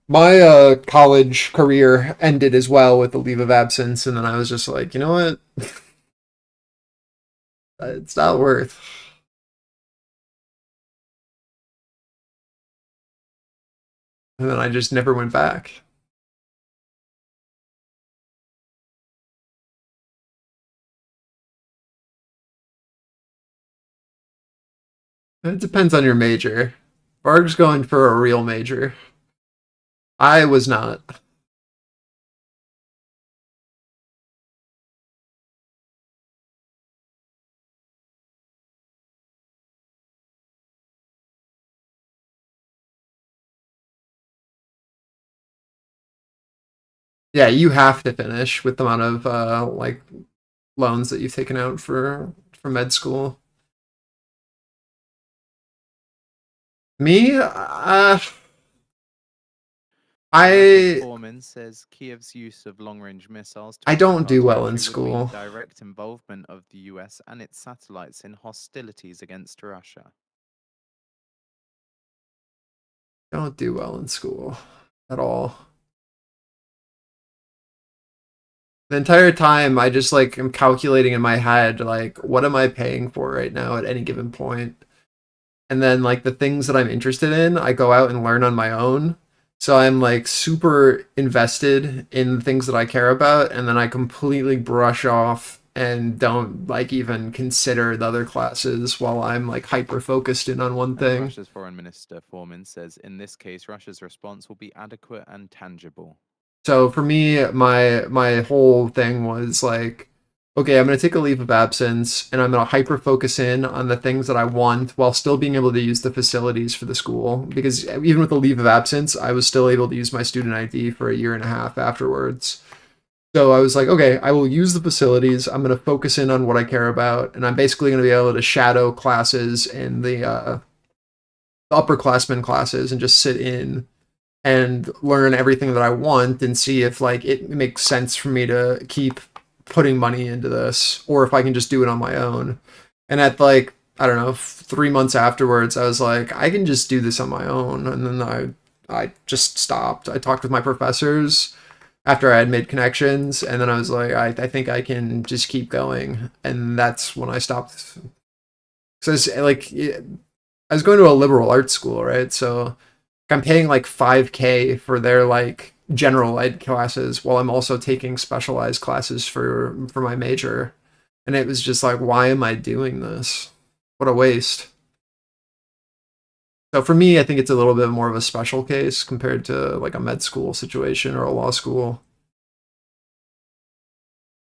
My college career ended as well with a leave of absence, and then I was just like, you know what? It's not worth. And then I just never went back. It depends on your major. Varg's going for a real major. I was not. Yeah, you have to finish with the amount of like loans that you've taken out for med school. Me, Russia's I foreman says Kiev's use of long-range missiles to I don't attack our do well in territory would mean school. direct involvement of the US and its satellites in hostilities against Russia. I don't do well in school at all. The entire time I just like am calculating in my head like what am I paying for right now at any given point? And then like the things that I'm interested in, I go out and learn on my own. So I'm like super invested in the things that I care about, and then I completely brush off and don't like even consider the other classes while I'm like hyper focused in on one And thing. Russia's foreign minister Foreman says in this case Russia's response will be adequate and tangible. So for me, my whole thing was like, okay, I'm gonna take a leave of absence and I'm gonna hyper focus in on the things that I want while still being able to use the facilities for the school. Because even with a leave of absence, I was still able to use my student ID for a year and a half afterwards. So I was like, okay, I will use the facilities. I'm gonna focus in on what I care about, and I'm basically gonna be able to shadow classes in the upperclassmen classes and just sit in and learn everything that I want and see if like it makes sense for me to keep putting money into this, or if I can just do it on my own. And at like, I don't know, 3 months afterwards, I was like, I can just do this on my own. And then I just stopped. I talked with my professors after I had made connections, and then I was like, I think I can just keep going. And that's when I stopped. So it's like, I was going to a liberal arts school, right? So I'm paying like 5K for their like general ed classes while I'm also taking specialized classes for my major. And it was just like, why am I doing this? What a waste. So for me, I think it's a little bit more of a special case compared to like a med school situation or a law school.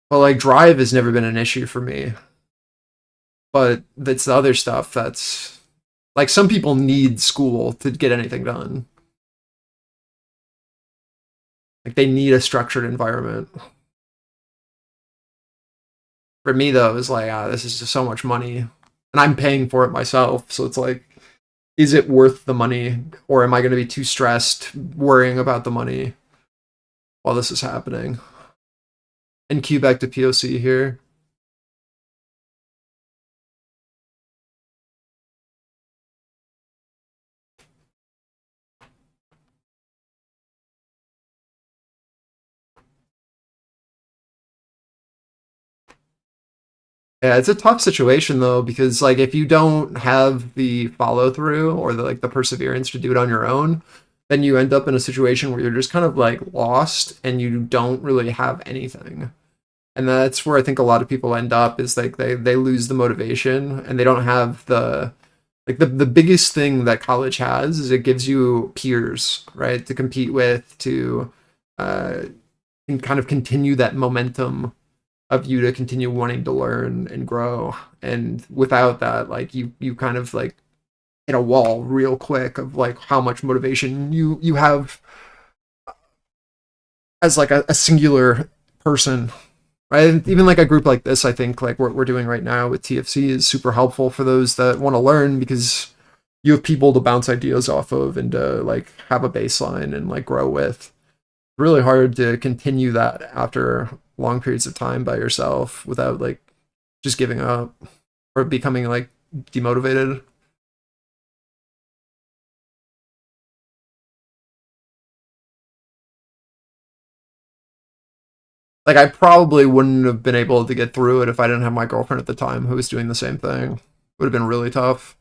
But like drive has never been an issue for me. But it's the other stuff that's like, some people need school to get anything done. Like they need a structured environment. For me though, it's like, this is just so much money, and I'm paying for it myself. So it's like, is it worth the money, or am I going to be too stressed worrying about the money while this is happening? And cue back to POC here. Yeah, it's a tough situation though, because like if you don't have the follow through or the perseverance to do it on your own, then you end up in a situation where you're just kind of like lost and you don't really have anything. And that's where I think a lot of people end up, is like they lose the motivation, and they don't have the like the biggest thing that college has is it gives you peers, right, to compete with, to and kind of continue that momentum of you to continue wanting to learn and grow. And without that, like you kind of like hit a wall real quick of like how much motivation you have as like a singular person, right? Even like a group like this, I think like what we're doing right now with TFC is super helpful for those that want to learn, because you have people to bounce ideas off of and to like have a baseline and like grow with. Really hard to continue that after long periods of time by yourself without like just giving up or becoming like demotivated. Like I probably wouldn't have been able to get through it if I didn't have my girlfriend at the time who was doing the same thing. Would have been really tough.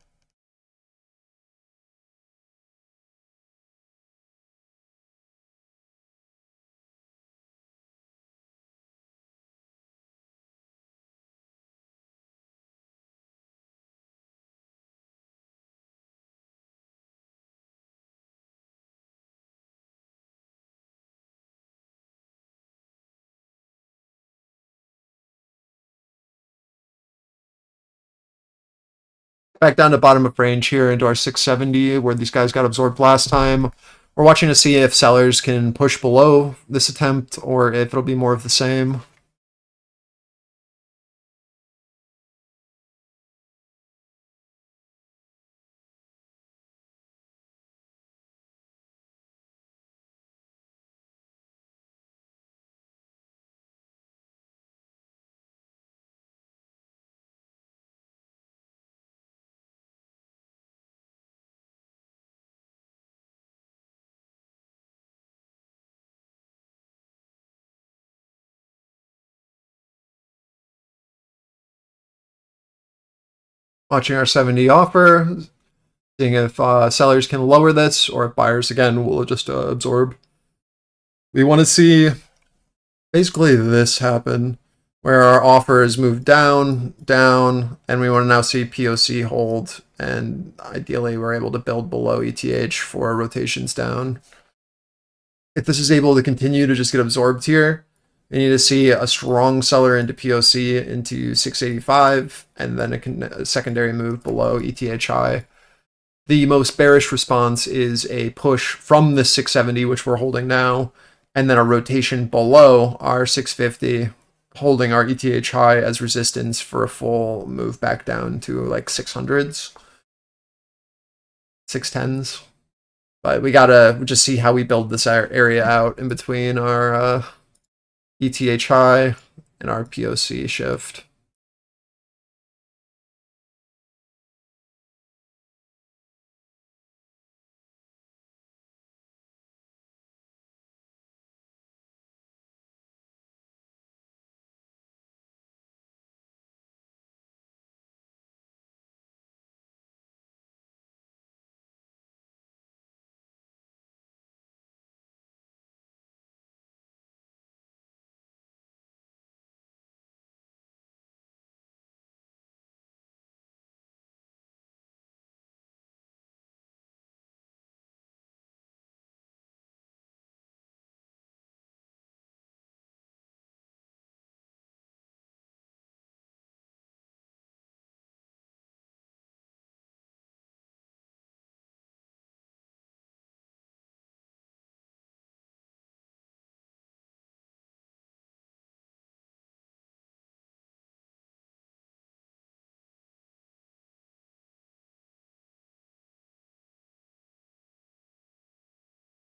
Back down to bottom of range here into our 670 where these guys got absorbed last time. We're watching to see if sellers can push below this attempt or if it'll be more of the same. Watching our 70 offer, seeing if sellers can lower this or if buyers, again, will just absorb. We want to see basically this happen, where our offer is moved down, down, and we want to now see POC hold, and ideally we're able to build below ETH for rotations down. If this is able to continue to just get absorbed here, we need to see a strong seller into POC into 685, and then a secondary move below ETH high. The most bearish response is a push from the 670, which we're holding now, and then a rotation below our 650, holding our ETH high as resistance for a full move back down to like 600s, 610s. But we gotta just see how we build this area out in between our ETH high and our POC shift.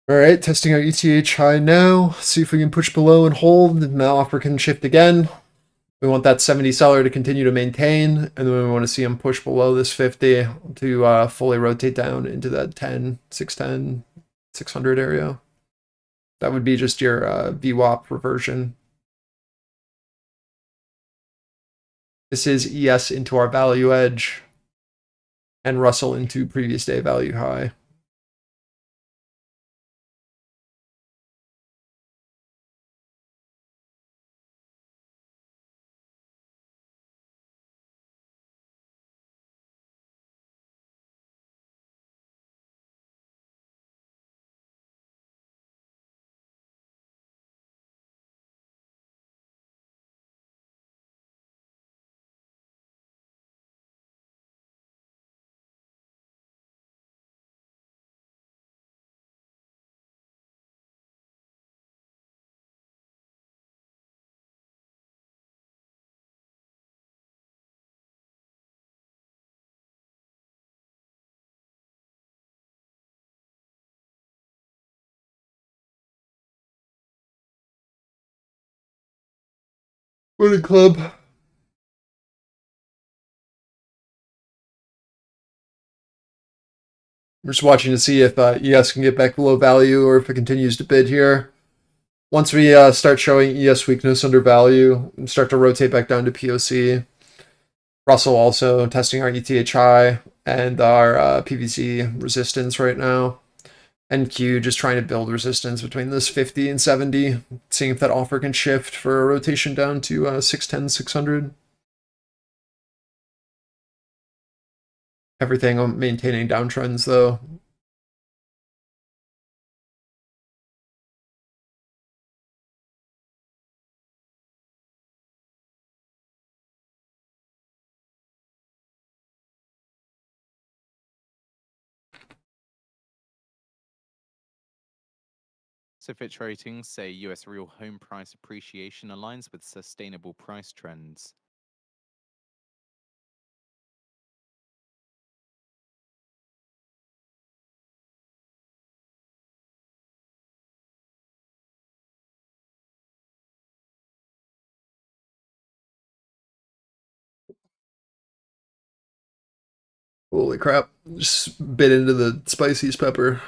All right, testing our ETH high now. See if we can push below and hold. And now offer can shift again. We want that 70 seller to continue to maintain, and then we want to see him push below this 50 to fully rotate down into that 10, 610, 600 area. That would be just your VWAP reversion. This is ES into our value edge and Russell into previous day value high. Morning club. We're just watching to see if ES can get back below value or if it continues to bid here. Once we start showing ES weakness under value and start to rotate back down to POC. Russell also testing our ETH high and our PVC resistance right now. NQ just trying to build resistance between this 50 and 70, seeing if that offer can shift for a rotation down to 610, 600. Everything maintaining downtrends though. So Fitch ratings say US real home price appreciation aligns with sustainable price trends. Holy crap. Just bit into the spiciest pepper.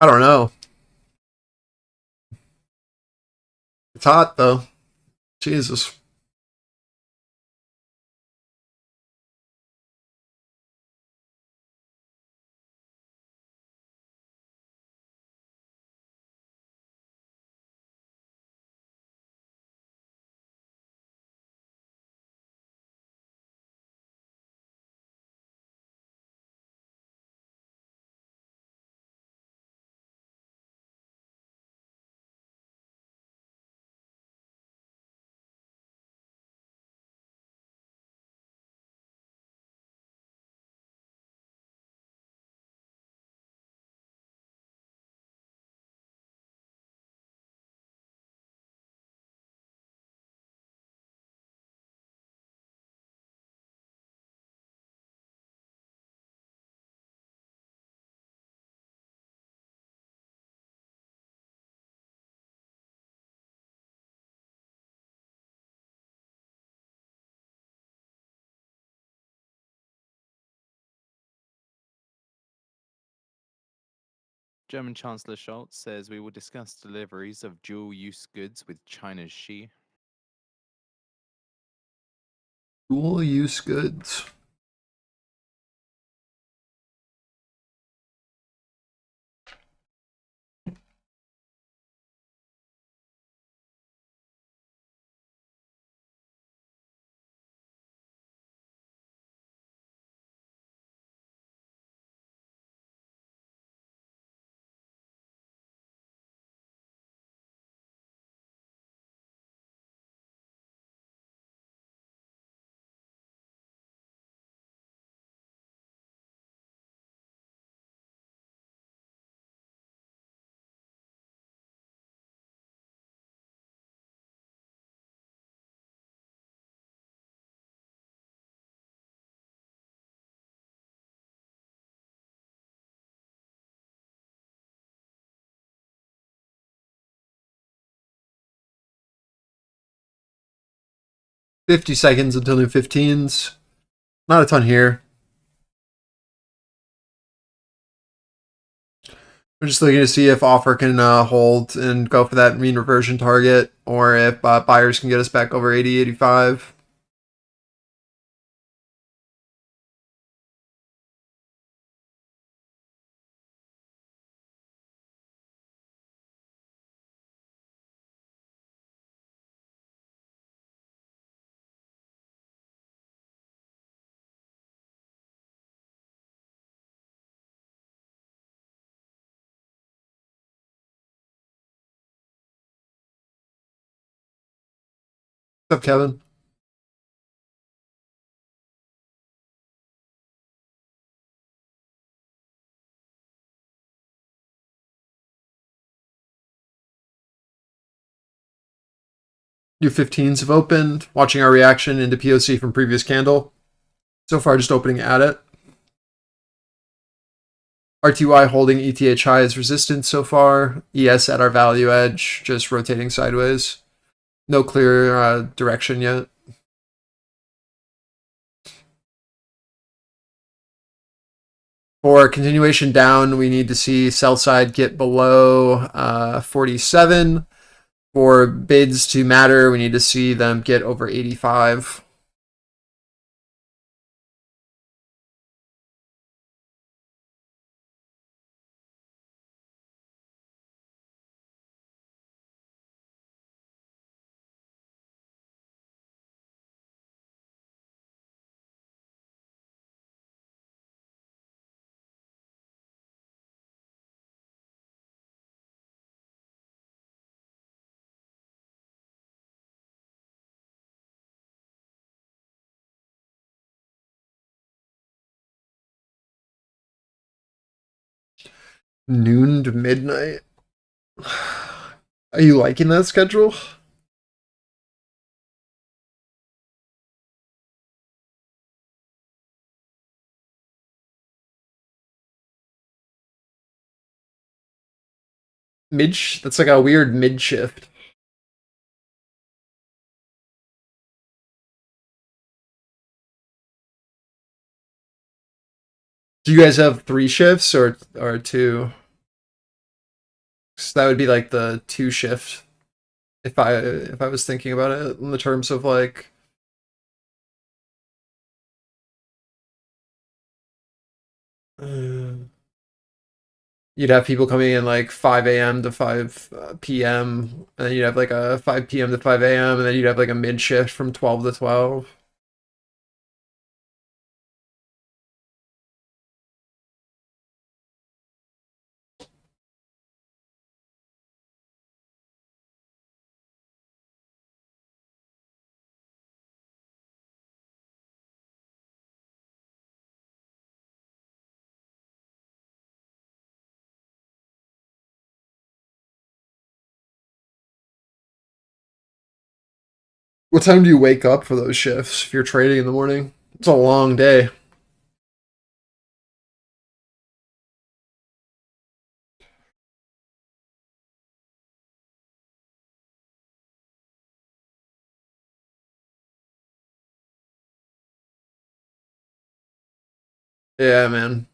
I don't know. It's hot though. Jesus. German Chancellor Scholz says we will discuss deliveries of dual-use goods with China's Xi. Dual use goods. $50 until new 15s. Not a ton here. We're just looking to see if offer can hold and go for that mean reversion target, or if buyers can get us back over 80, 85. What's up, Kevin? New 15s have opened. Watching our reaction into POC from previous candle. So far, just opening at it. RTY holding ETH high as resistance so far. ES at our value edge, just rotating sideways. No clear direction yet. For continuation down, we need to see sell side get below 47. For bids to matter, we need to see them get over 85. Noon to midnight. Are you liking that schedule? That's like a weird mid shift. Do you guys have 3 shifts or 2? So that would be like the 2 shift if I was thinking about it in the terms of like you'd have people coming in like 5 a.m. to 5 p.m. and then you'd have like a 5 p.m. to 5 a.m. and then you'd have like a mid shift from 12 to 12. What time do you wake up for those shifts if you're trading in the morning? It's a long day. Yeah, man.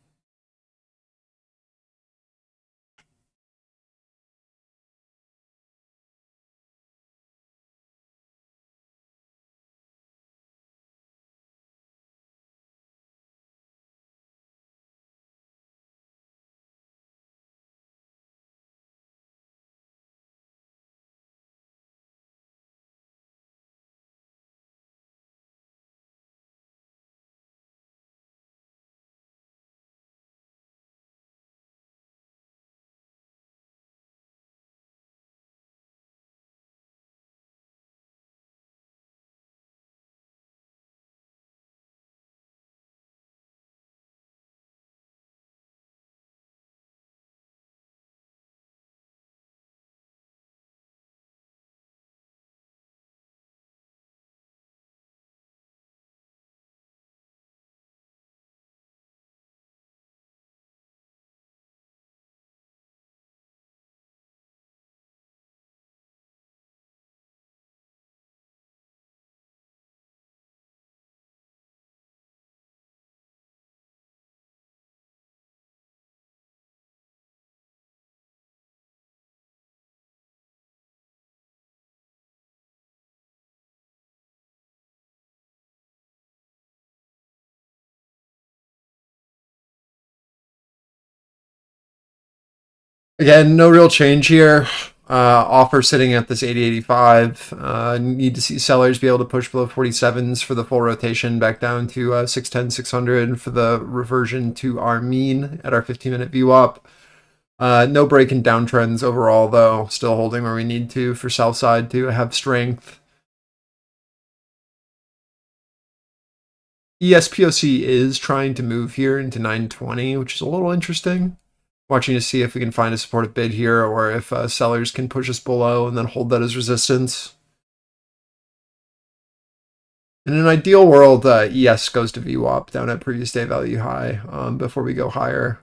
Again, no real change here. Offer sitting at this 80.85. Need to see sellers be able to push below 47s for the full rotation back down to 610, 600 for the reversion to our mean at our 15-minute VWAP. No break in downtrends overall, though. Still holding where we need to for sell side to have strength. ESPOC is trying to move here into 920, which is a little interesting. Watching to see if we can find a supportive bid here or if sellers can push us below and then hold that as resistance. In an ideal world, ES goes to VWAP down at previous day value high before we go higher.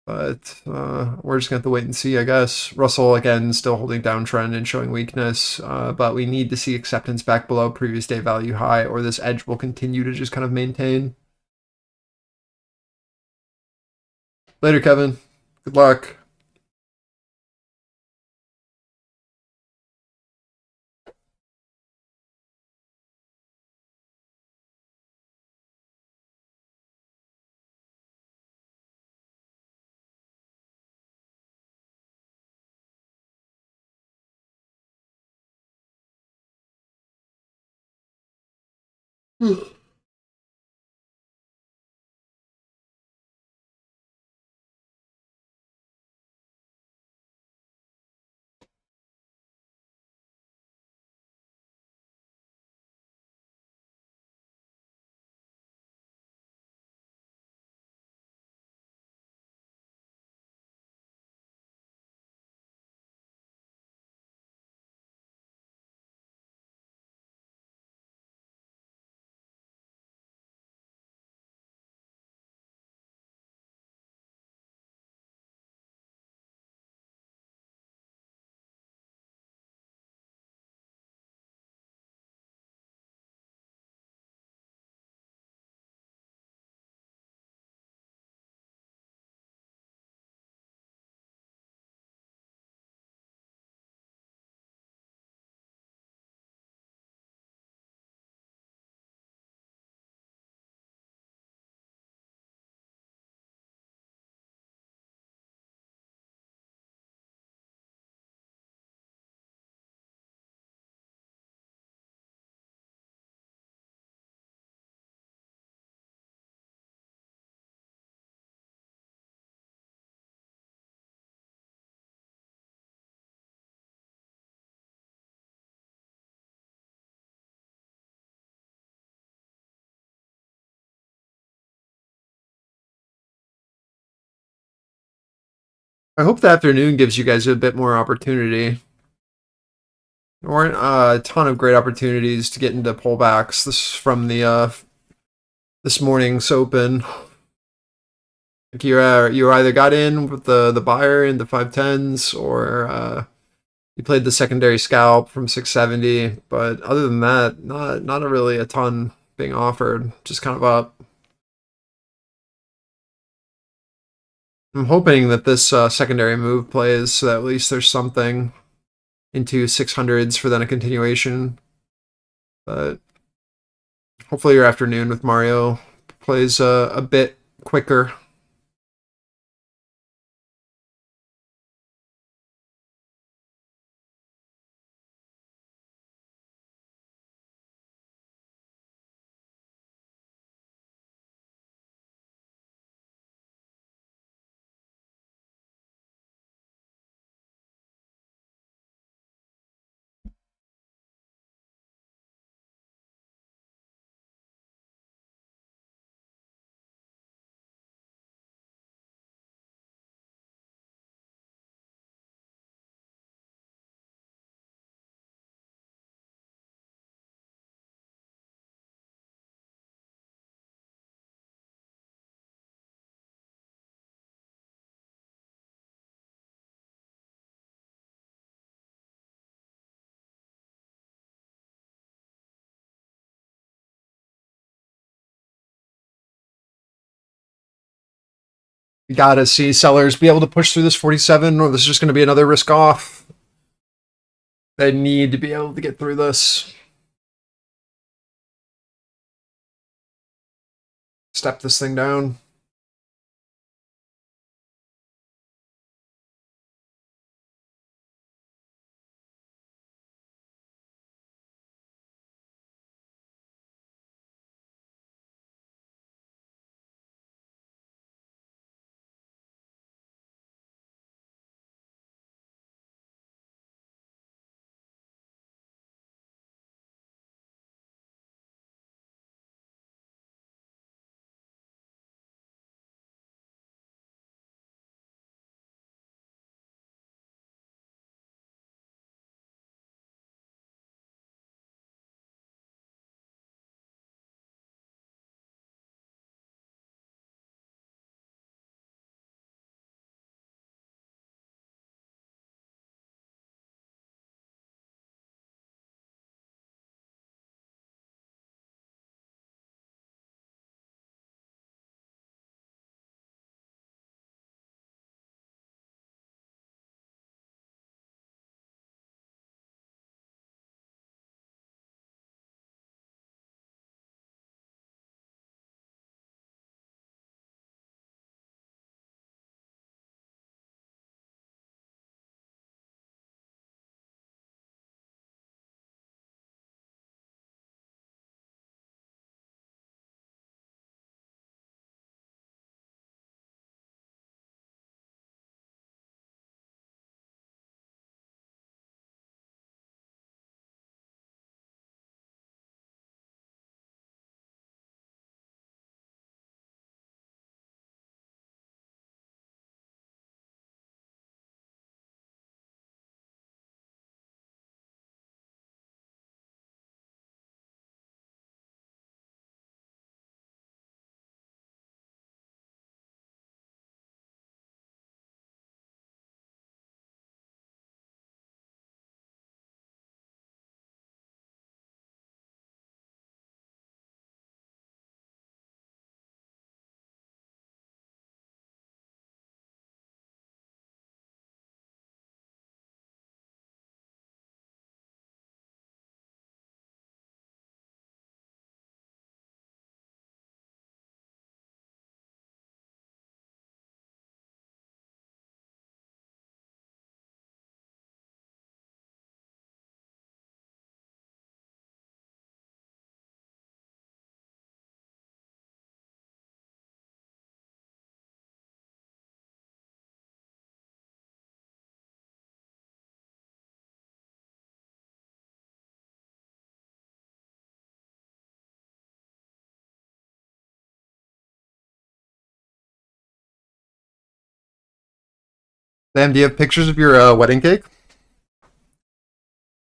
But we're just going to have to wait and see, I guess. Russell, again, still holding downtrend and showing weakness. But we need to see acceptance back below previous day value high, or this edge will continue to just kind of maintain. Later, Kevin. Good luck. I hope the afternoon gives you guys a bit more opportunity. There weren't a ton of great opportunities to get into pullbacks from the this morning's open. Like you either got in with the buyer in the 510s or you played the secondary scalp from 670. But other than that, not really a ton being offered. Just kind of up. I'm hoping that this secondary move plays so that at least there's something into 600s for then a continuation. But hopefully your afternoon with Mario plays a bit quicker. You gotta see sellers be able to push through this 47, or this is just going to be another risk off. They need to be able to get through this. Step this thing down. Sam, do you have pictures of your wedding cake?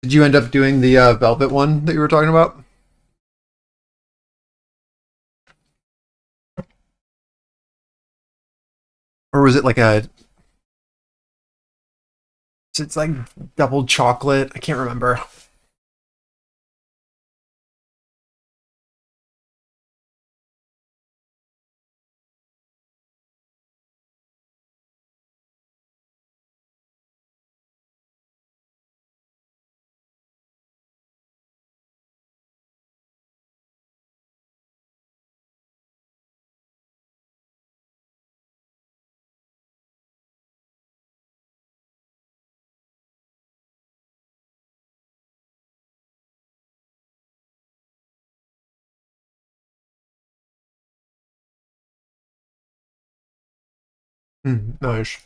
Did you end up doing the velvet one that you were talking about? Or was it like a... It's like double chocolate. I can't remember. Nice.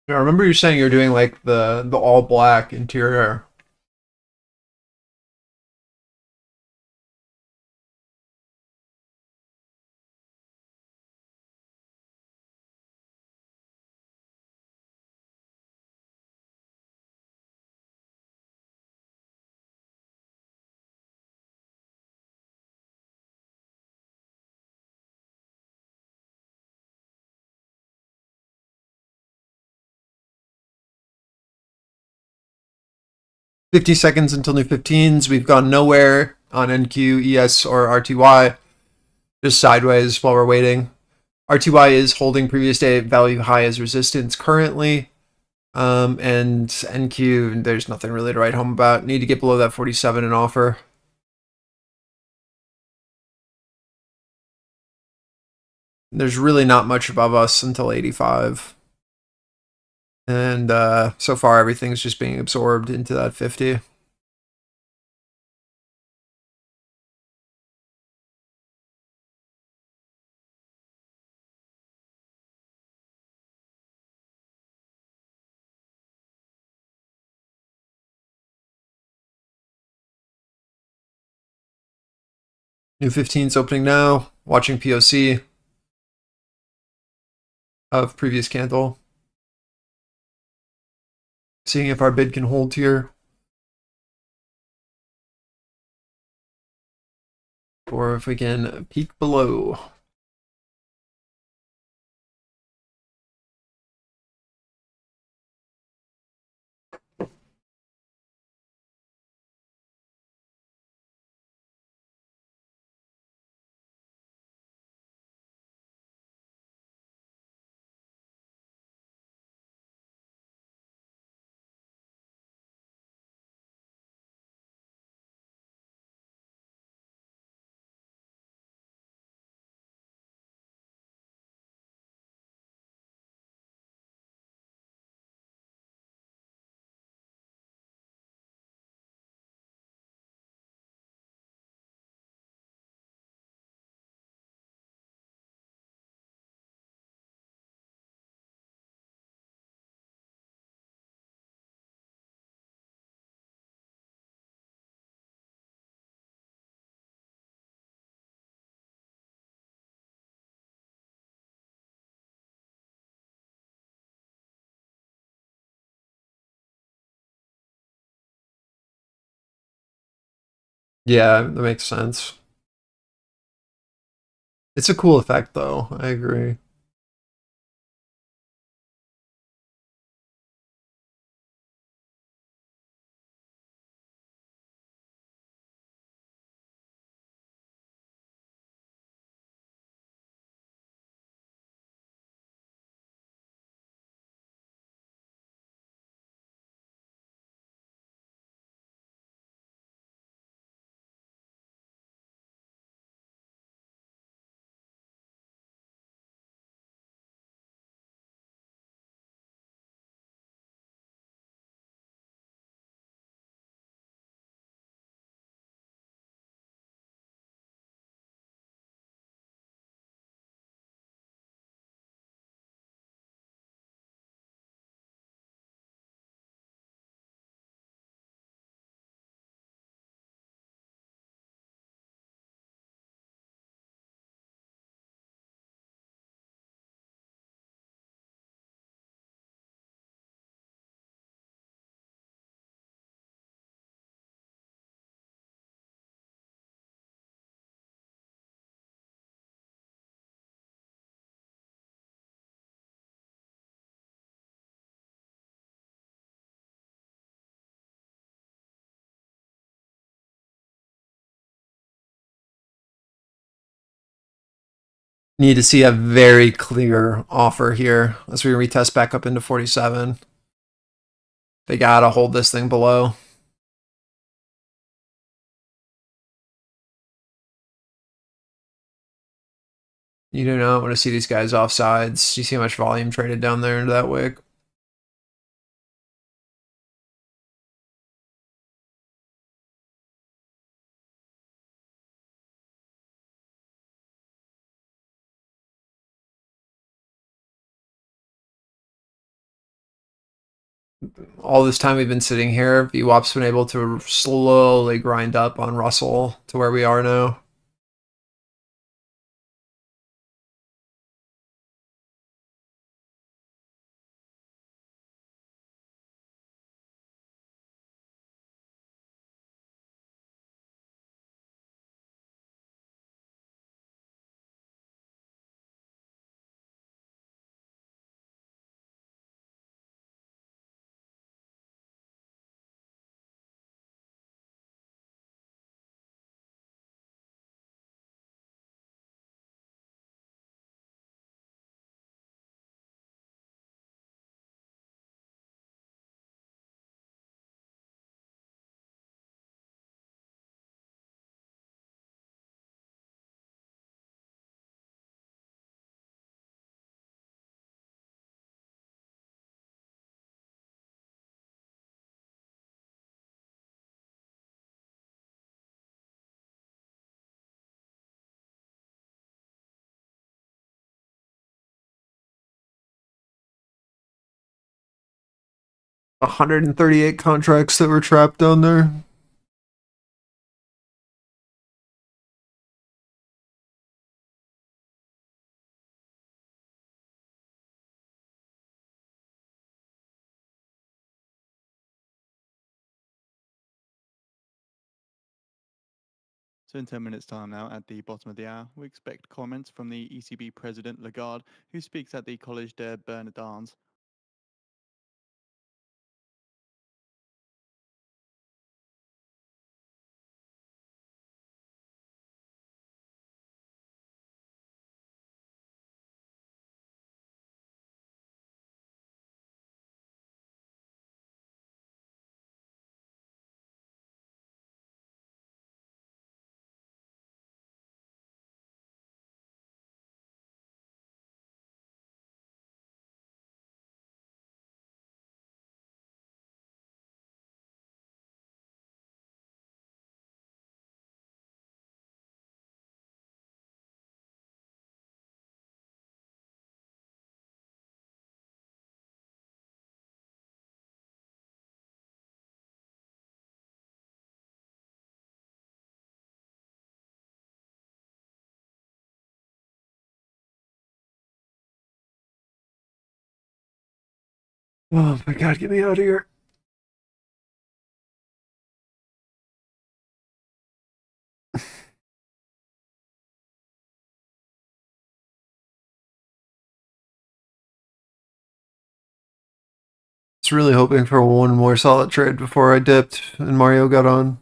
Yeah, I remember you saying you're doing like the all black interior. $50 seconds until new 15s. We've gone nowhere on NQ, ES, or RTY. Just sideways while we're waiting. RTY is holding previous day value high as resistance currently. And NQ, there's nothing really to write home about. Need to get below that 47 and offer. There's really not much above us until 85. And so far, everything's just being absorbed into that 50. New 15's opening now. Watching POC of previous candle. Seeing if our bid can hold here. Or if we can peek below. Yeah, that makes sense. It's a cool effect, though. I agree. Need to see a very clear offer here as we retest back up into 47. They gotta hold this thing below. You do not want to see these guys off sides. You see how much volume traded down there into that wick. All this time we've been sitting here, VWAP's been able to slowly grind up on Russell to where we are now. $138 contracts that were trapped down there. So in 10 minutes time now, at the bottom of the hour, we expect comments from the ECB President Lagarde, who speaks at the Collège des Bernardins. Oh my god, get me out of here. Was really hoping for one more solid trade before I dipped and Mario got on.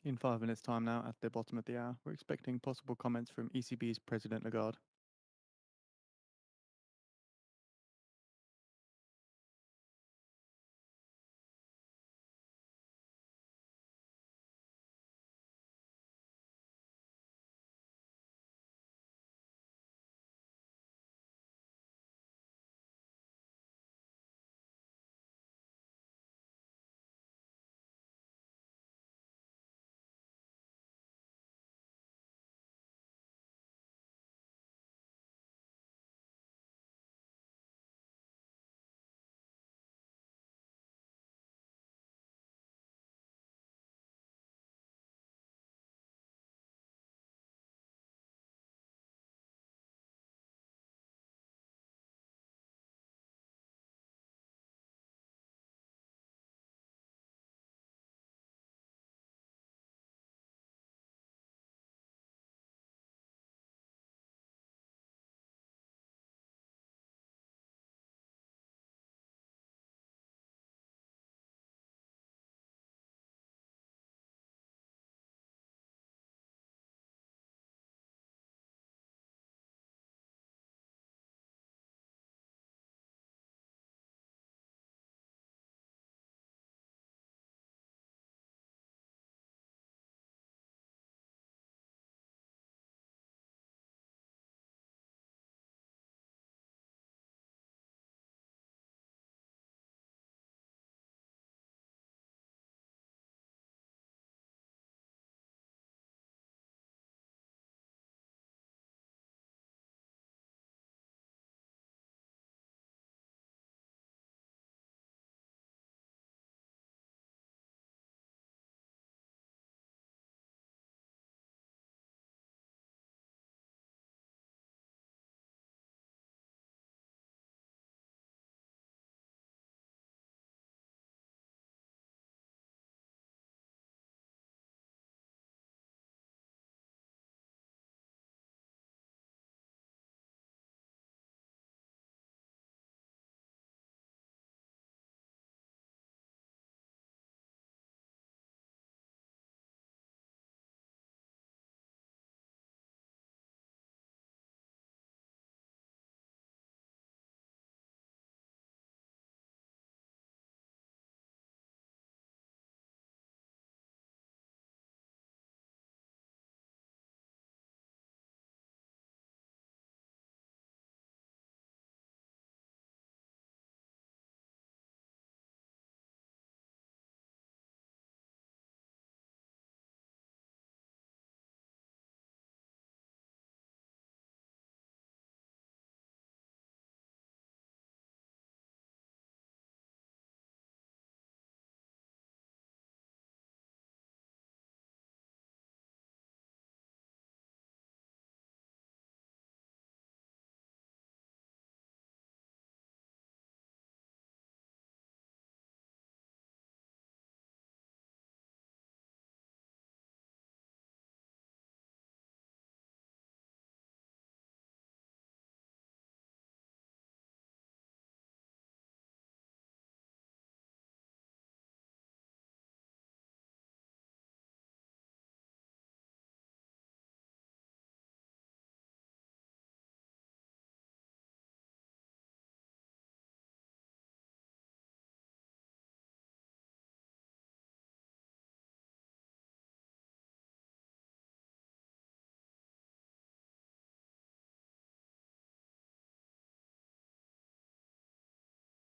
In 5 minutes' time now, at the bottom of the hour, we're expecting possible comments from ECB's President Lagarde.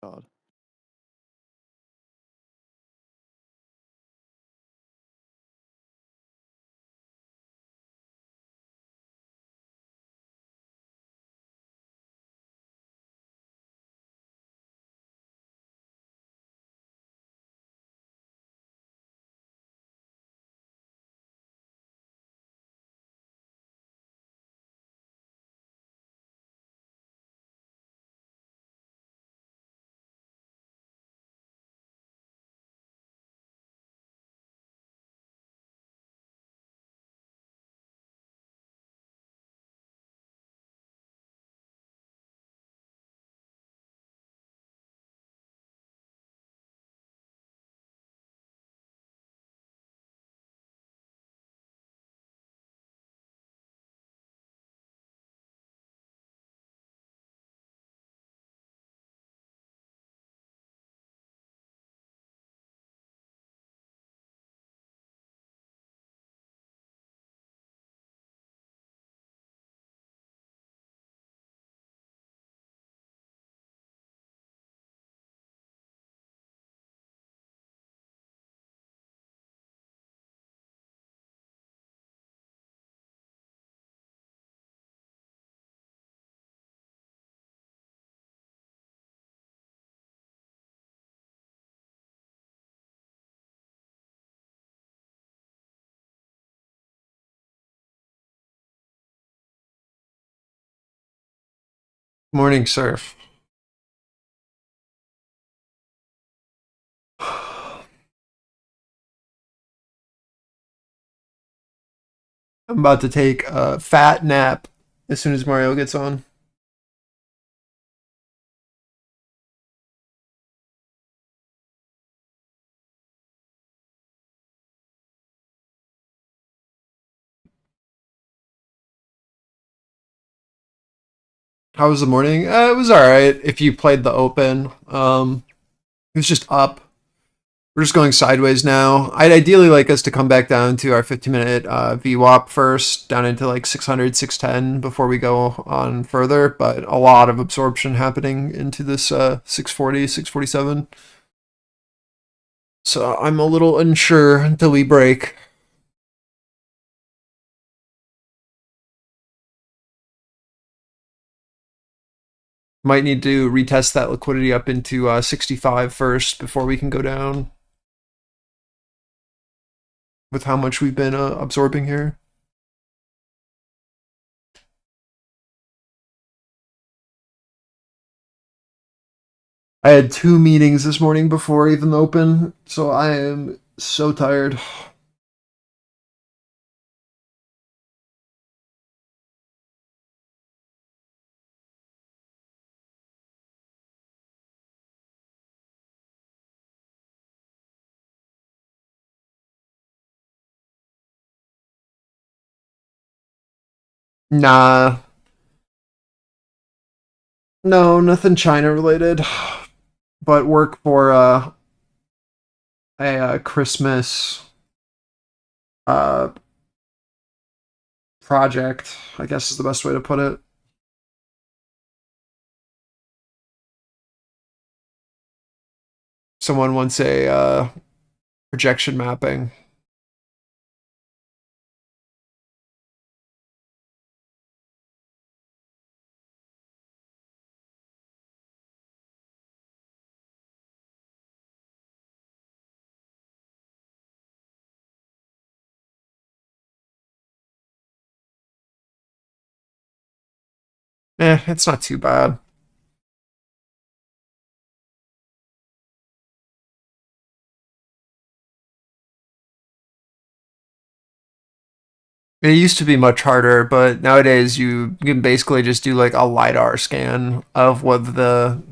God. Morning, sir. I'm about to take a fat nap as soon as Mario gets on. How was the morning? It was all right. If you played the open, it was just up. We're just going sideways now. I'd ideally like us to come back down to our 15-minute VWAP first, down into like 600, 610 before we go on further. But a lot of absorption happening into this 640, 647. So I'm a little unsure until we break. Might need to retest that liquidity up into 65 first before we can go down with how much we've been absorbing here. I had 2 meetings this morning before even the open, so I am so tired. Nah, no, nothing China related, but work for a Christmas uh, project, I guess is the best way to put it. Someone wants a projection mapping. It's not too bad. It used to be much harder, but nowadays you can basically just do like a LiDAR scan of what the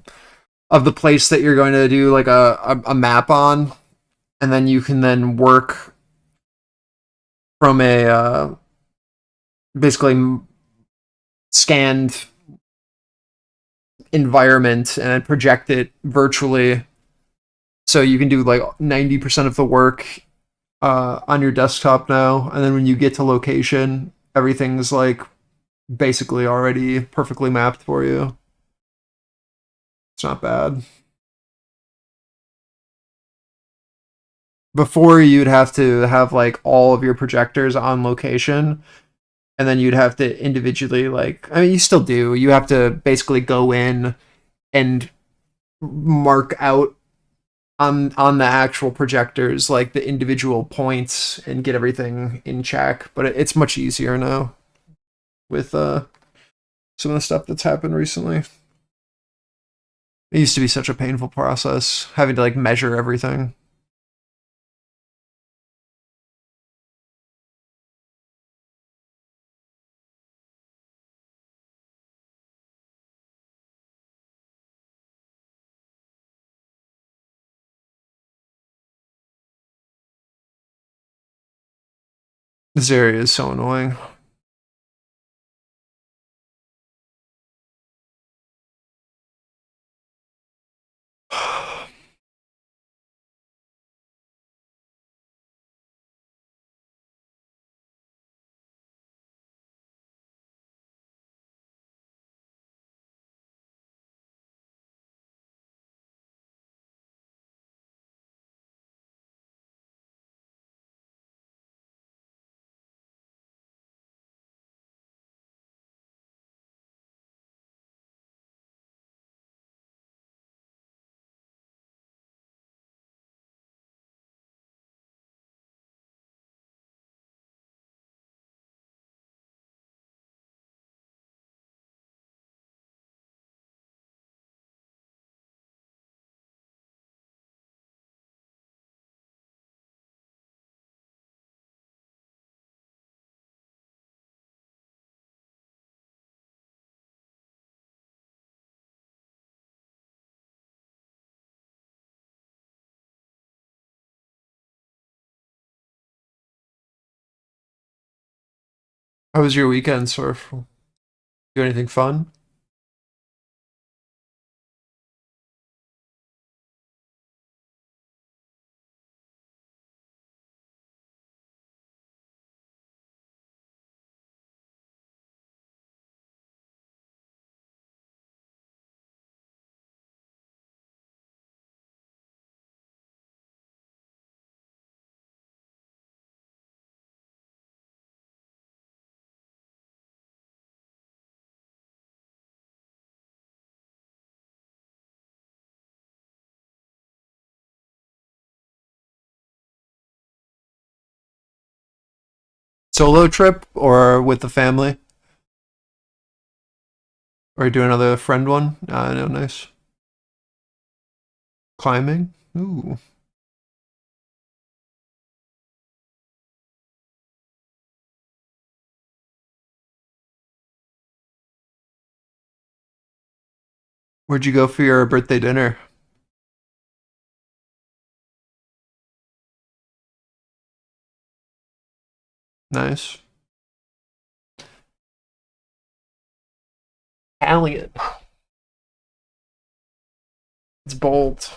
place that you're going to do like a map on, and then you can then work from a basically scanned environment and project it virtually. So you can do like 90% of the work on your desktop now, and then when you get to location, everything's like basically already perfectly mapped for you. It's not bad. Before you'd have to have like all of your projectors on location, and then you'd have to individually like, I mean, you still do, you have to basically go in and mark out on the actual projectors like the individual points and get everything in check, but it's much easier now with some of the stuff that's happened recently. It used to be such a painful process having to like measure everything. This area is so annoying. How was your weekend, Surf? Do anything fun? Solo trip or with the family? Or do another friend one? No, nice. Climbing? Ooh. Where'd you go for your birthday dinner? Nice. Italian. It's bold.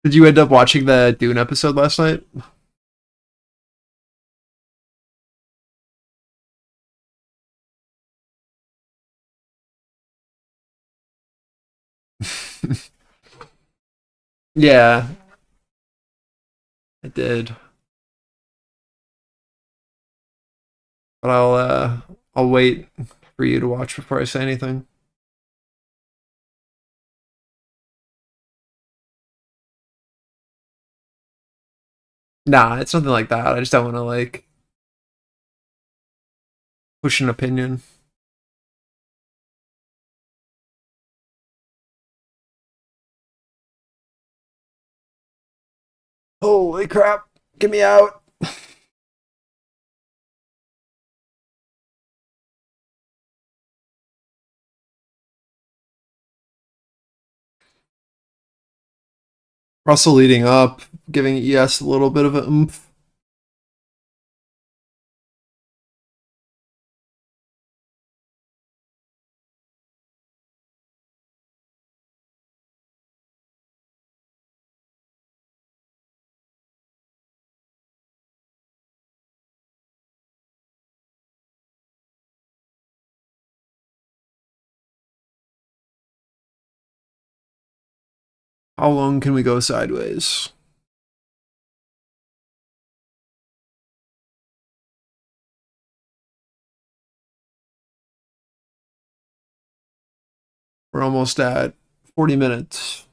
Did you end up watching the Dune episode last night? Yeah, I did. But I'll wait for you to watch before I say anything. Nah, it's nothing like that. I just don't want to like push an opinion. Holy crap. Get me out. Russell leading up, giving ES a little bit of a oomph. How long can we go sideways? We're almost at 40 minutes.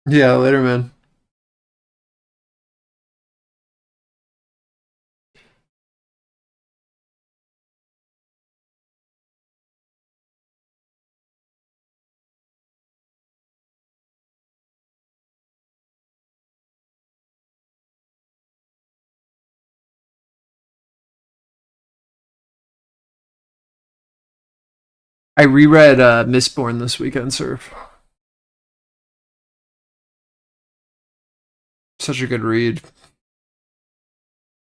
Yeah, later, man. I reread Mistborn this weekend, Surf. Such a good read.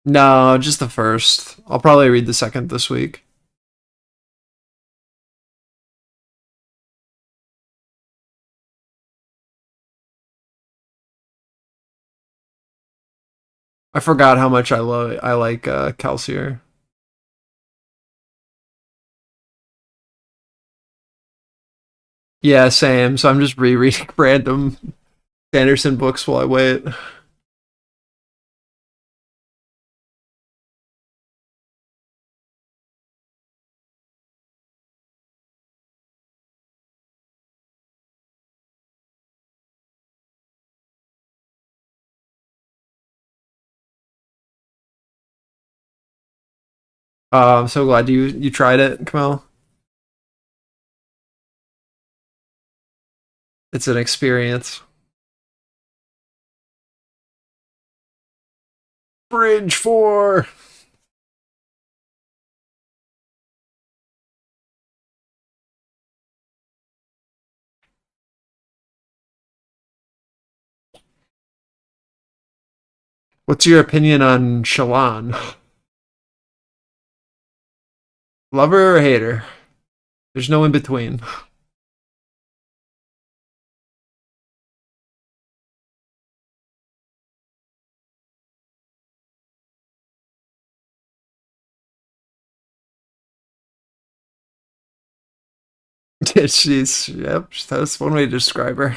No, just the first. I'll probably read the second this week. I forgot how much I like Calcier. Yeah, same. So I'm just rereading random Sanderson books while I wait. I'm so glad you tried it, Kamal. It's an experience. Bridge 4. What's your opinion on Shallan? Lover or hater? There's no in between. Yep, that's one way to describe her.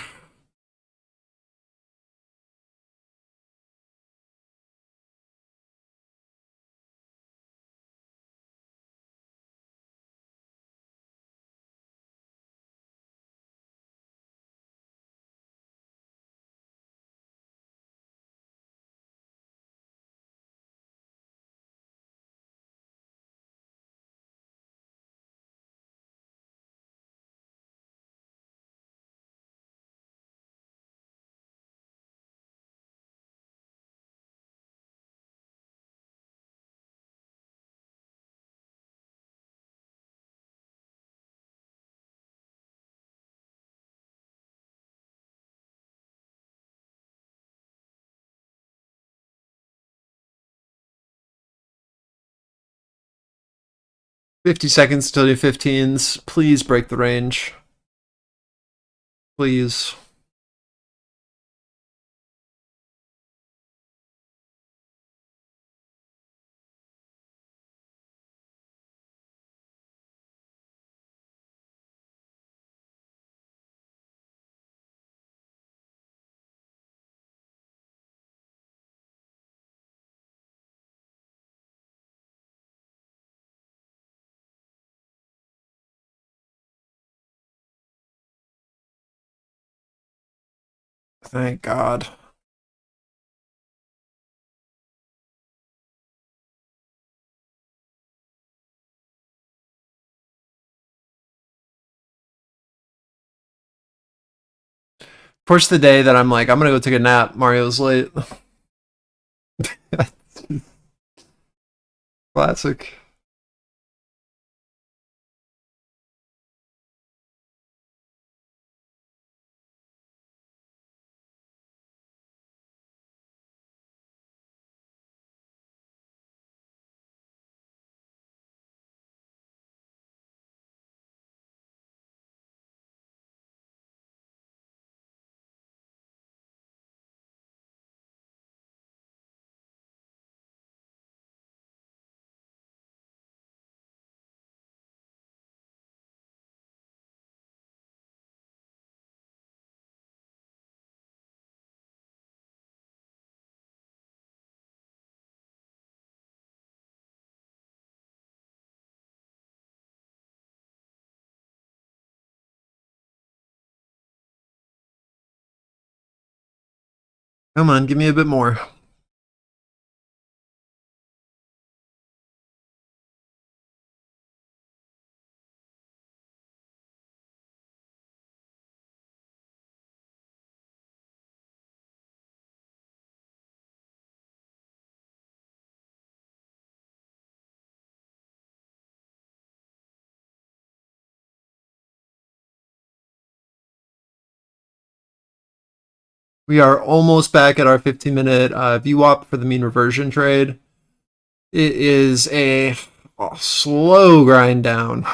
$50 till your 15s. Please break the range. Please. Thank God. Push the day that I'm like, I'm gonna go take a nap. Mario's late. Classic. Come on, give me a bit more. We are almost back at our 15-minute VWAP for the mean reversion trade. It is a slow grind down.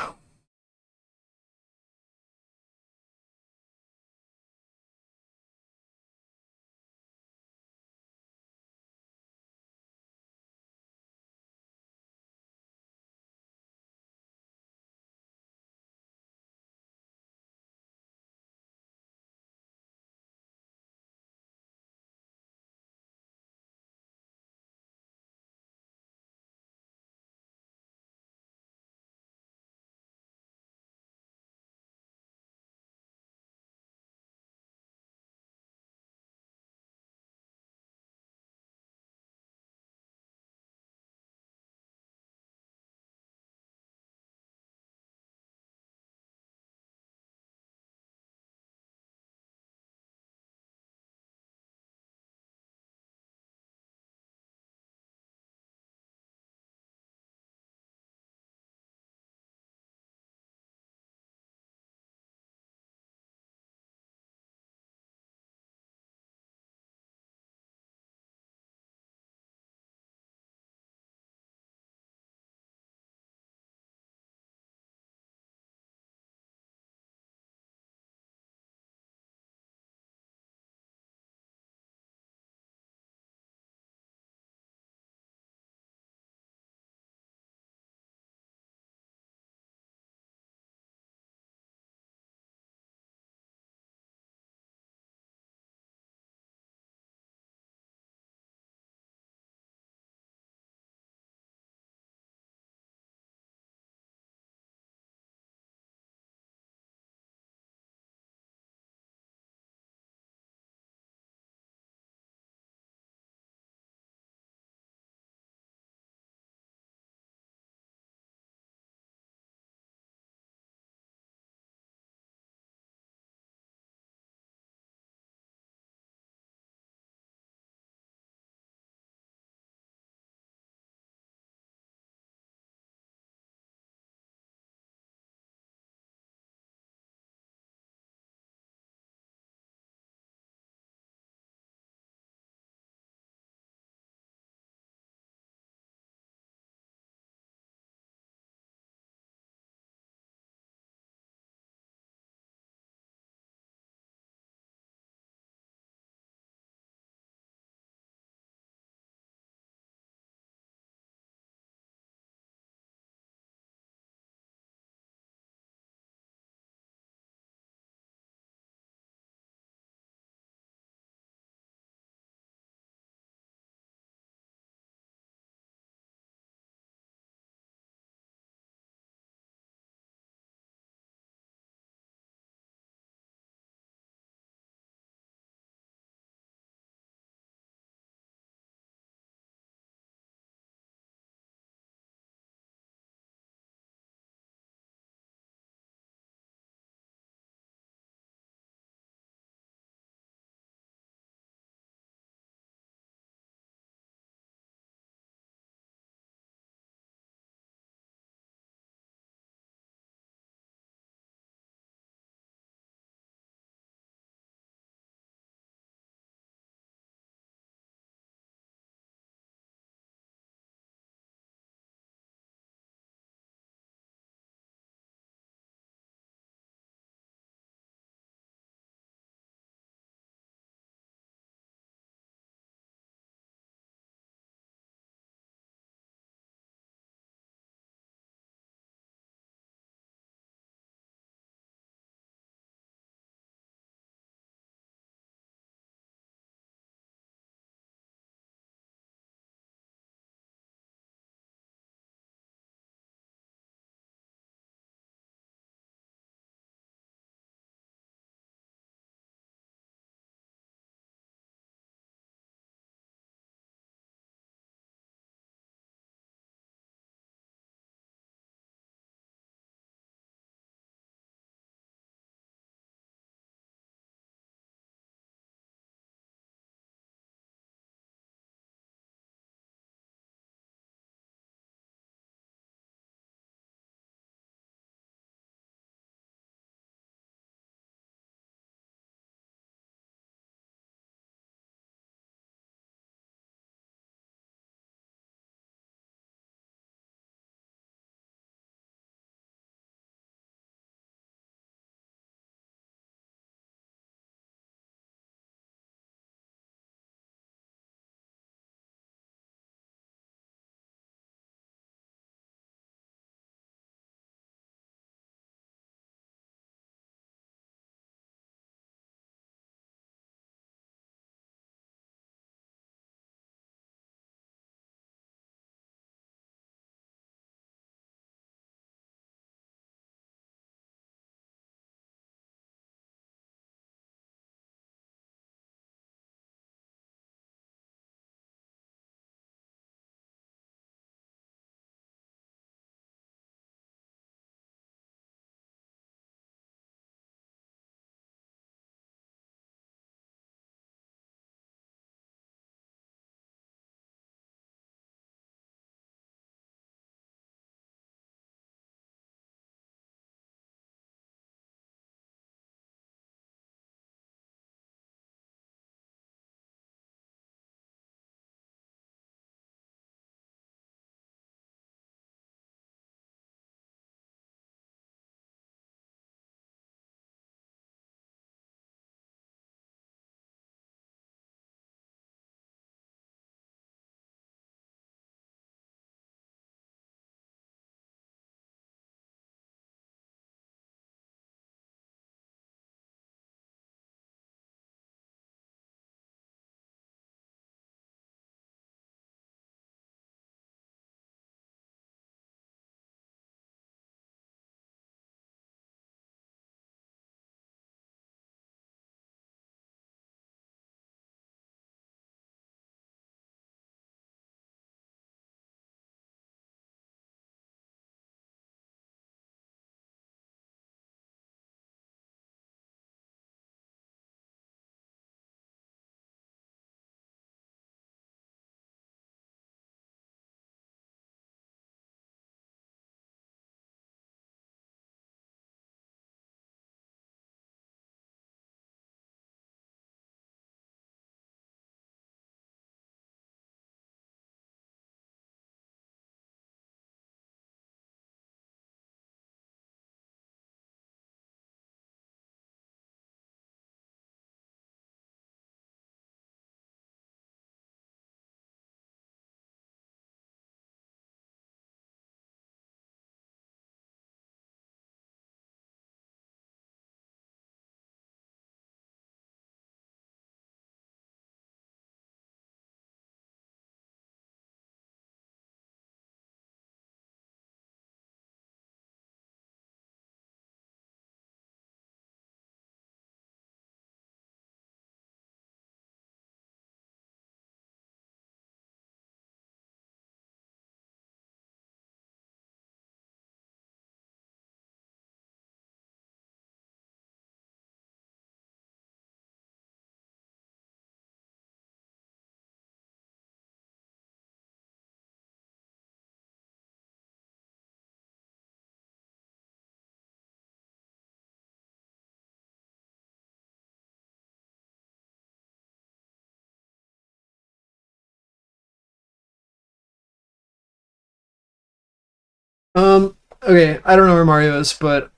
Okay, I don't know where Mario is, but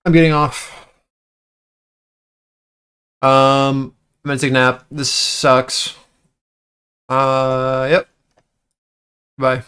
I'm getting off. I'm gonna take a nap. This sucks. Yep. Bye.